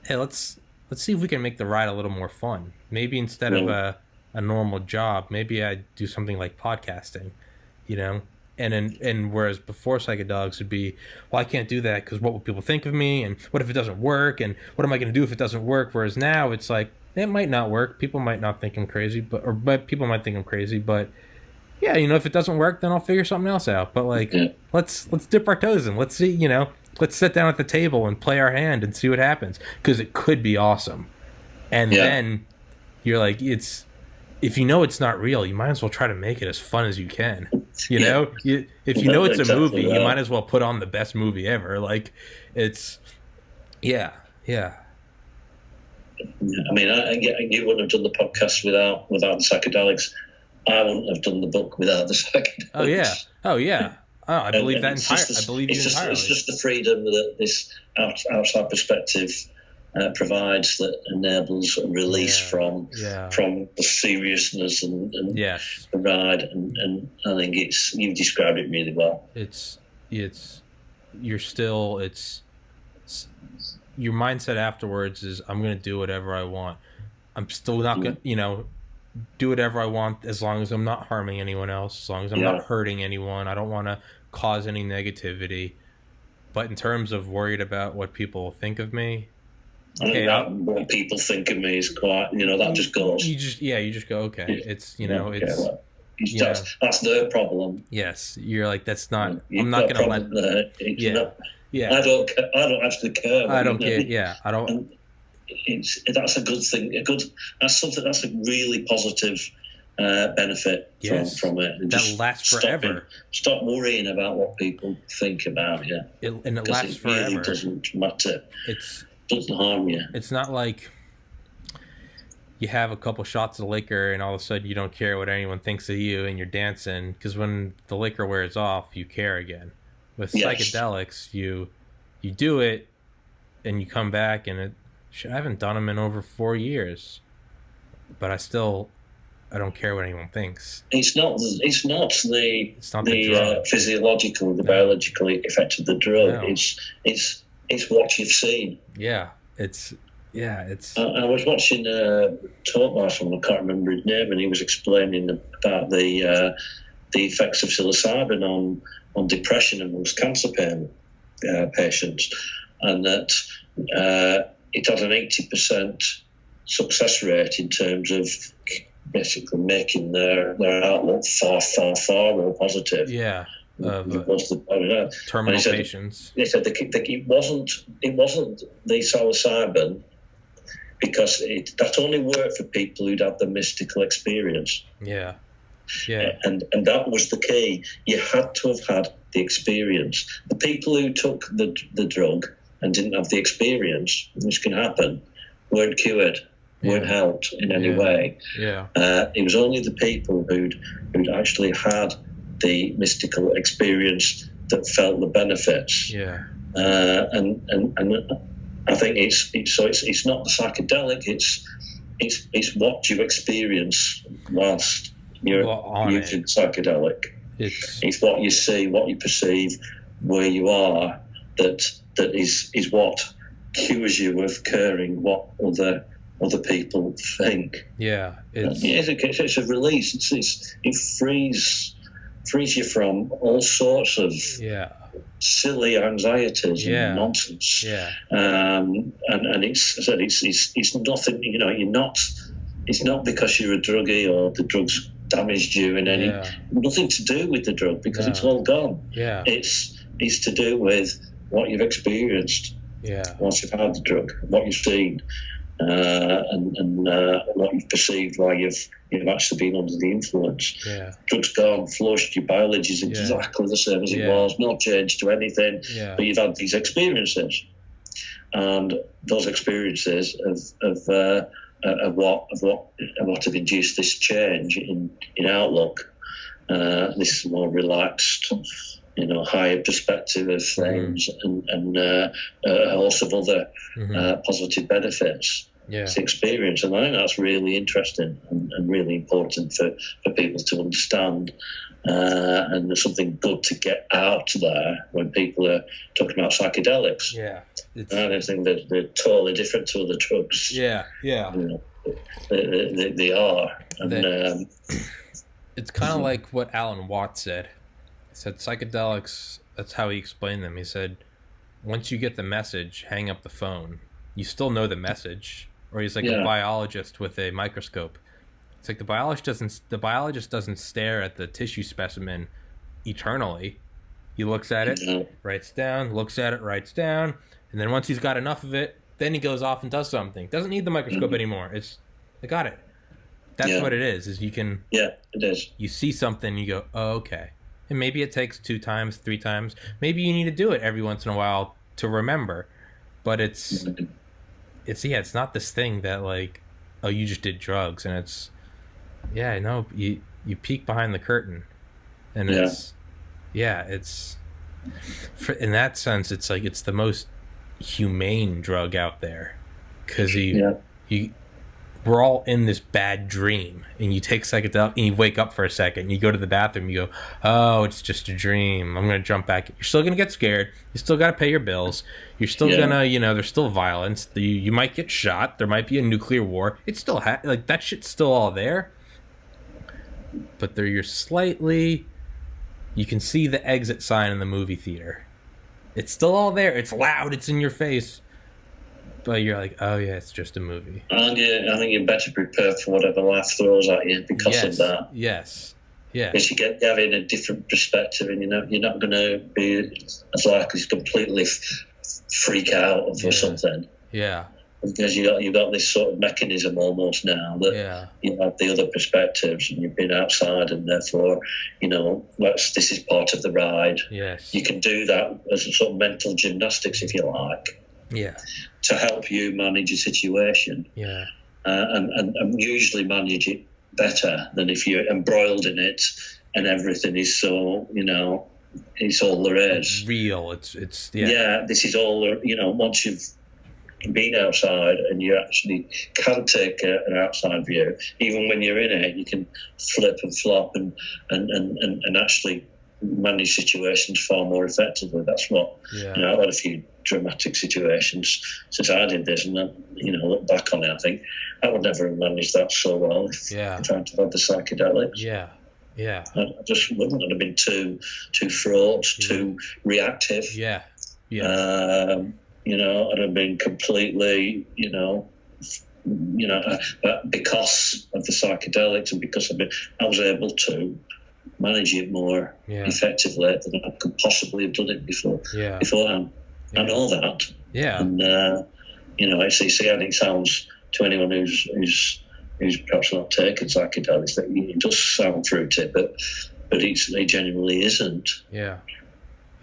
hey, let's see if we can make the ride a little more fun. Maybe instead of a normal job, maybe I do something like podcasting, And whereas before psychedelics would be, well, I can't do that because what will people think of me, and what if it doesn't work, and what am I going to do if it doesn't work? Whereas now it's like, it might not work. People might not think I'm crazy, but people might think I'm crazy. But yeah, if it doesn't work, then I'll figure something else out. But like, let's dip our toes in. Let's see, let's sit down at the table and play our hand and see what happens, because it could be awesome. And then you're like, if it's not real, you might as well try to make it as fun as you can. If it's a movie, you might as well put on the best movie ever. Like, it's, yeah. I mean, you wouldn't have done the podcast without the psychedelics. I wouldn't have done the book without the psychedelics. Oh yeah. Oh, I believe that entirely. I believe you entirely. It's just the freedom that this outside perspective provides, that enables a release from the seriousness and the ride, and I think you've described it really well. Your mindset afterwards is, I'm going to do whatever I want. I'm still not going to, do whatever I want, as long as I'm not harming anyone else, as long as I'm not hurting anyone. I don't want to cause any negativity. But in terms of worried about what people think of me, what people think of me is quite, that just goes. You just go, okay. It's, that's their problem. Yes, you're like, that's not. I'm not going to let. I don't actually care. I don't care. Yeah, I don't. That's a good thing. That's a really positive benefit from it. And that lasts forever. Stop worrying about what people think about you. And it lasts forever. Really doesn't matter. It doesn't harm you. It's not like you have a couple shots of liquor and all of a sudden you don't care what anyone thinks of you and you're dancing, because when the liquor wears off, you care again. With psychedelics, you do it and you come back, and I haven't done them in over 4 years, but I don't care what anyone thinks. It's not the physiological, the biological effect of the drug. No. It's what you've seen. Yeah, it's. I was watching a talk last one. I can't remember his name, and he was explaining about the effects of psilocybin on depression amongst cancer patients, and that it has an 80% success rate in terms of basically making their outlook far, far, far more positive. Yeah. Terminal patients. They said it wasn't the psilocybin, because that only worked for people who'd had the mystical experience. Yeah. And that was the key. You had to have had the experience. The people who took the drug and didn't have the experience, which can happen, weren't cured, weren't helped in any way. Yeah. It was only the people who'd actually had the mystical experience that felt the benefits. Yeah. And I think it's not the psychedelic. it's what you experience whilst you're using psychedelic. It's what you see, what you perceive, where you are. That is what cures you of caring what other people think. Yeah, it's a release. It frees you from all sorts of silly anxieties and nonsense. Yeah. And it's nothing. You know, you're not. It's not because you're a druggie or the drug's damaged you in any. Nothing to do with the drug because it's all gone. Yeah. It's to do with what you've experienced. Yeah. Once you've had the drug, what you've seen. And what you've perceived while you've actually been under the influence. Yeah. Drugs gone, flushed, your biology is exactly the same as it was, no change to anything, but you've had these experiences. And those experiences of what have induced this change in outlook, this more relaxed, higher perspective of things, and a host of other positive benefits to experience. And I think that's really interesting and really important for people to understand. And there's something good to get out there when people are talking about psychedelics. Yeah. I think that they're totally different to other drugs. Yeah. They are. And it's kind of like what Alan Watts said. He said psychedelics, that's how he explained them. He said, once you get the message, hang up the phone. You still know the message. Or he's like a biologist with a microscope. It's like the biologist doesn't stare at the tissue specimen eternally. He looks at it, writes down, looks at it, writes down, and then once he's got enough of it, then he goes off and does something. Doesn't need the microscope anymore. I got it. That's what it is you can... Yeah, it is. You see something, you go, oh, okay. And maybe it takes 2 times, 3 times. Maybe you need to do it every once in a while to remember. But it's not this thing that like, oh, you just did drugs. And it's, you peek behind the curtain. And it's in that sense, it's like, it's the most humane drug out there. Because we're all in this bad dream, and you take psychedelic and you wake up for a second, you go to the bathroom, you go, oh, it's just a dream, I'm going to jump back. You're still going to get scared. You still got to pay your bills. You're still going to, there's still violence. You might get shot. There might be a nuclear war. It's still, like, that shit's still all there. But you're slightly, you can see the exit sign in the movie theater. It's still all there. It's loud. It's in your face. But you're like, oh yeah, it's just a movie. And I think you're better prepared for whatever life throws at you because of that. Yes. Yeah. Because you get having a different perspective, and you're not going to be as likely to completely freak out over something. Yeah. Because you got this sort of mechanism almost now that you have the other perspectives, and you've been outside, and therefore, this is part of the ride. Yes. You can do that as a sort of mental gymnastics, if you like. Yeah. To help you manage a situation. Yeah. And usually manage it better than if you're embroiled in it and everything is so, it's all there is. It's real. It's this is all, once you've been outside and you actually can take an outside view, even when you're in it, you can flip and flop and actually manage situations far more effectively. That's what, I've had a few dramatic situations since I did this, and look back on it, I think I would never have managed that so well if I tried to have the psychedelics. I just wouldn't have been too fraught, too reactive. I'd have been completely, but because of the psychedelics and because of it, I was able to manage it more effectively than I could possibly have done it beforehand. I know that. Yeah. And and it sounds to anyone who's perhaps not taken psychedelics that it does sound fruity, but it genuinely isn't. Yeah.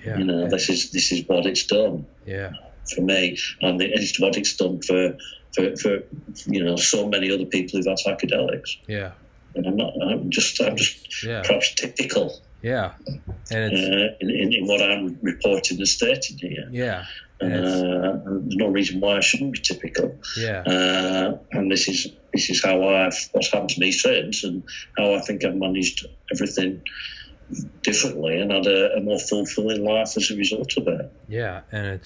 This is what it's done. Yeah. For me, and it's what it's done for so many other people who've had psychedelics. Yeah. And I'm just perhaps typical. Yeah. And it's in what I'm reporting and stating here. Yeah. There's no reason why I shouldn't be typical. Yeah. And this is this is what's happened to me since, and how I think I've managed everything differently and had a more fulfilling life as a result of it. Yeah, and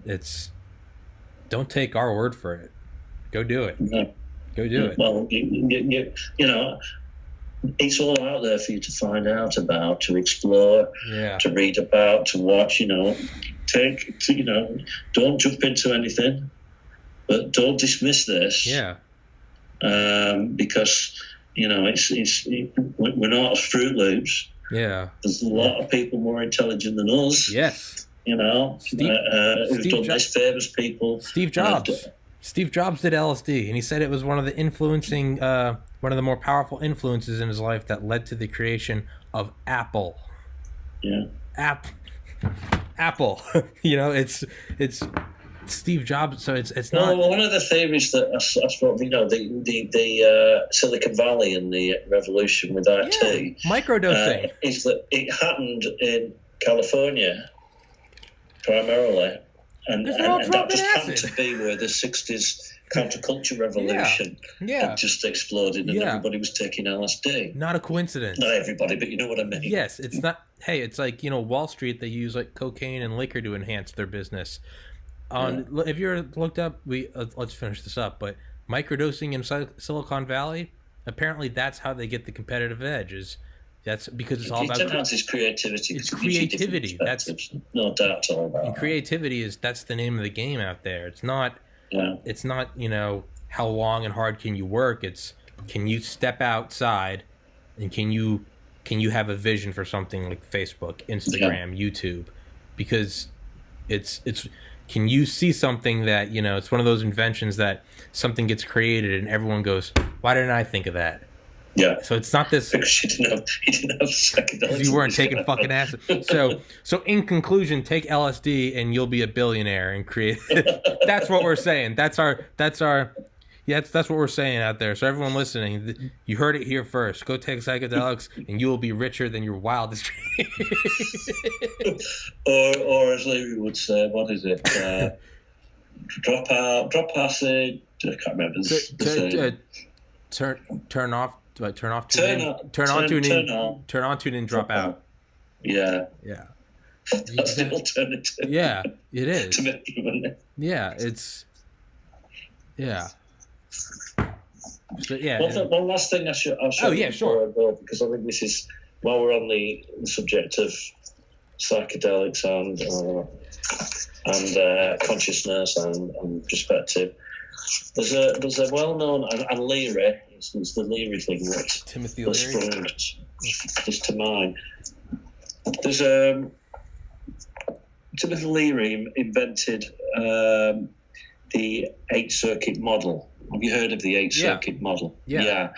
it's don't take our word for it. Go do it. No. Go do it. Well, you know, it's all out there for you to find out about, to explore, to read about, to watch. You know, don't jump into anything, but don't dismiss this. Yeah. Because we're not Fruit Loops. Yeah. There's a lot of people more intelligent than us. Yes. Who've done this, favors people. Steve Jobs. Steve Jobs did LSD, and he said it was one of the more powerful influences in his life that led to the creation of Apple. Yeah. Apple. It's Steve Jobs, so it's not. Well, one of the theories that I thought, the Silicon Valley and the revolution with IT, microdosing, is that it happened in California primarily, and that just happened to be where the '60s counterculture revolution had just exploded, and everybody was taking LSD. Not a coincidence. Not everybody, but you know what I mean. Yes, it's not. Hey, it's like Wall Street. They use like cocaine and liquor to enhance their business. If you're looked up, let's finish this up. But microdosing in Silicon Valley, apparently that's how they get the competitive edge. That's because it's all about creativity. It's creativity. That's no doubt all about. And creativity that's the name of the game out there. It's not. Yeah. It's not how long and hard can you work. It's can you step outside, and can you have a vision for something like Facebook, Instagram, YouTube, because it's. Can you see something that, it's one of those inventions that something gets created and everyone goes, why didn't I think of that? Yeah. So it's not this. Because you didn't have psychedelics. You weren't taking fucking acid. So in conclusion, take LSD and you'll be a billionaire and create. That's what we're saying. That's what we're saying out there. So everyone listening, you heard it here first. Go take psychedelics and you will be richer than your wildest dreams. or as Larry would say, what is it? Drop acid. I can't remember. Turn off. Turn on, tune in, drop out. Yeah. Yeah. That's the alternative. Yeah, it is. To make you money. Yeah, it's. Yeah. So, yeah. One last thing I should. Sure. Because I think this is while we're on the subject of psychedelics and consciousness and perspective. There's a well-known and Leary. It's the Leary thing that Timothy Leary sprung this to mind. There's Timothy Leary invented the 8-circuit model. Have you heard of the 8-circuit model? Yeah.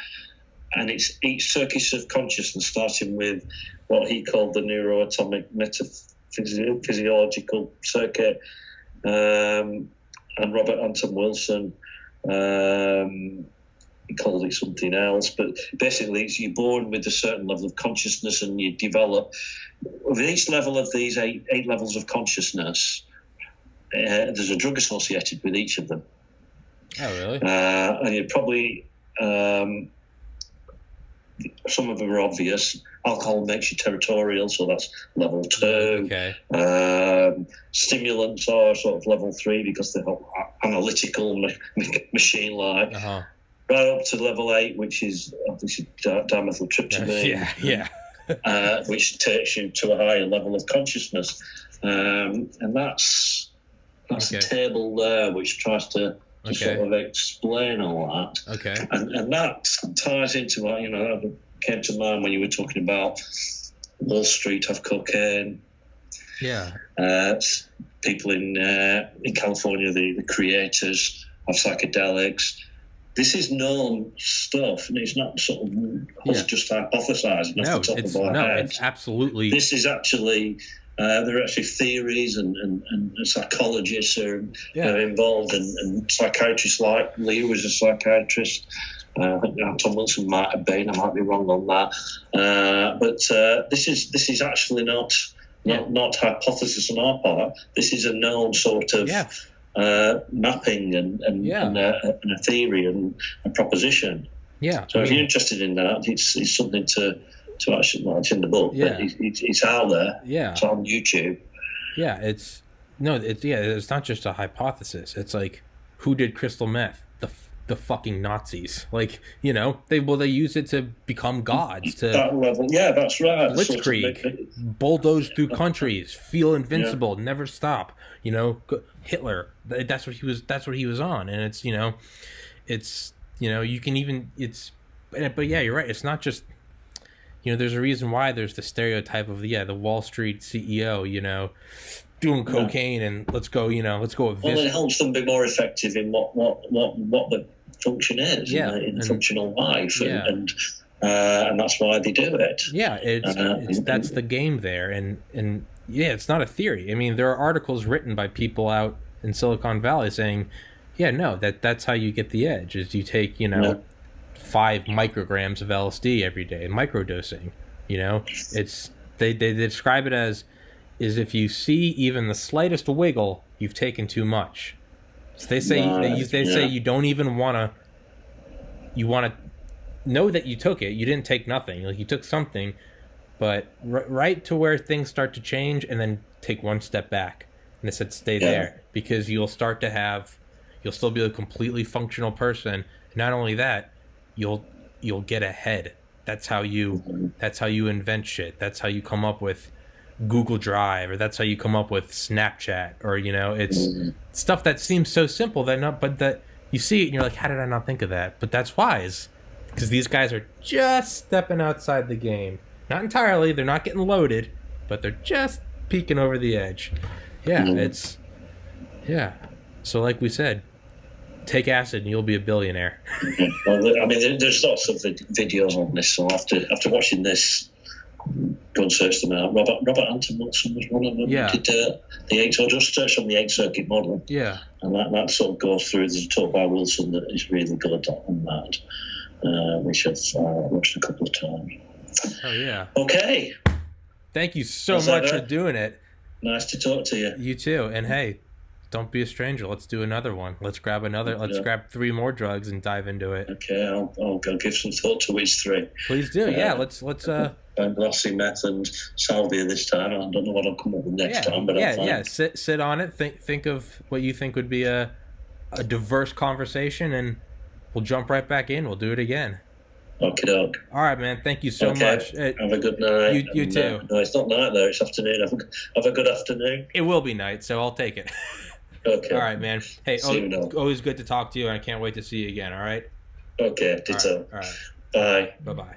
And it's each circuit of consciousness, starting with what he called the neuroatomic metaphysiological circuit, and Robert Anton Wilson, he called it something else, but basically you're born with a certain level of consciousness and you develop. With each level of these eight levels of consciousness, there's a drug associated with each of them. Oh, really? And you probably, some of them are obvious. Alcohol makes you territorial, so that's level 2. Okay. Stimulants are sort of level 3 because they're analytical, machine-like. Uh-huh. Right up to level 8, which is obviously dimethyltryptamine. Yeah. Which takes you to a higher level of consciousness, and that's a table there which tries to sort of explain all that. Okay. And that ties into what that came to mind when you were talking about Wall Street have cocaine. Yeah. People in California, the creators of psychedelics. This is known stuff, and it's not sort of us just hypothesizing off the top of our heads. It's absolutely. This is actually there are actually theories, and psychologists are involved, and psychiatrists like Lee was a psychiatrist. I think Tom Wilson might have been. I might be wrong on that, but this is actually not hypothesis on our part. This is a known sort of mapping and a theory and a proposition. Yeah. So if you're interested in that, it's something to actually. Well, it's in the book. Yeah. But it's out there. Yeah. It's on YouTube. Yeah. It's not just a hypothesis. It's like, who did crystal meth? The fucking Nazis. Like, you know, they use it to become gods. To that level. Yeah, that's right. Blitzkrieg, bulldoze through countries, feel invincible, never stop. You know, Hitler. That's what he was on. And it's, you know, you can even, but yeah, you're right. It's not just, you know, there's a reason why there's the stereotype of the Wall Street CEO, you know, doing cocaine and let's go with Well, it helps them be more effective in what the function is in functional life, and that's why they do it. Yeah, that's the game there, and yeah, it's not a theory. I mean, there are articles written by people out in Silicon Valley saying, yeah, no, that's how you get the edge. Is you take 5 micrograms of LSD every day, microdosing. You know, it's they describe it as is if you see even the slightest wiggle, you've taken too much. So they say say you don't even want to. You want to know that you took it. You didn't take nothing. Like, you took something, but right to where things start to change, and then take one step back. And they said stay there, because you'll still be a completely functional person. And not only that, you'll get ahead. That's how you invent shit. That's how you come up with Google Drive, or that's how you come up with Snapchat, or it's stuff that seems so simple that you see it and you're like, how did I not think of that? But that's wise, because these guys are just stepping outside the game. Not entirely, they're not getting loaded, but they're just peeking over the edge. So like we said, take acid and you'll be a billionaire. Well, I mean, there's lots of videos on this, so after watching this, go and search them out. Robert Anton Wilson was one of them. Yeah. He did just search on the 8-circuit model. Yeah. And that sort of goes through. There's a talk by Wilson that is really good on that, which I've watched a couple of times. Oh, yeah. Okay. Thank you so much for doing it. Nice to talk to you. You too. And hey, don't be a stranger. Let's do another one. Let's grab grab 3 more drugs and dive into it. Okay, I'll give some thought to which 3. Please do. Yeah, let's glossy meth and salvia this time. I don't know what I'll come up with next time, but I'll find. Sit on it. Think of what you think would be a diverse conversation, and we'll jump right back in. We'll do it again. Okie doke. All right, man. Thank you so much. Have a good night. You too. No, it's not night there. It's afternoon. Have a good afternoon. It will be night, so I'll take it. Okay. All right, man. Hey, always good to talk to you, and I can't wait to see you again. All right. Okay. Ditto. All right. Bye. Bye-bye.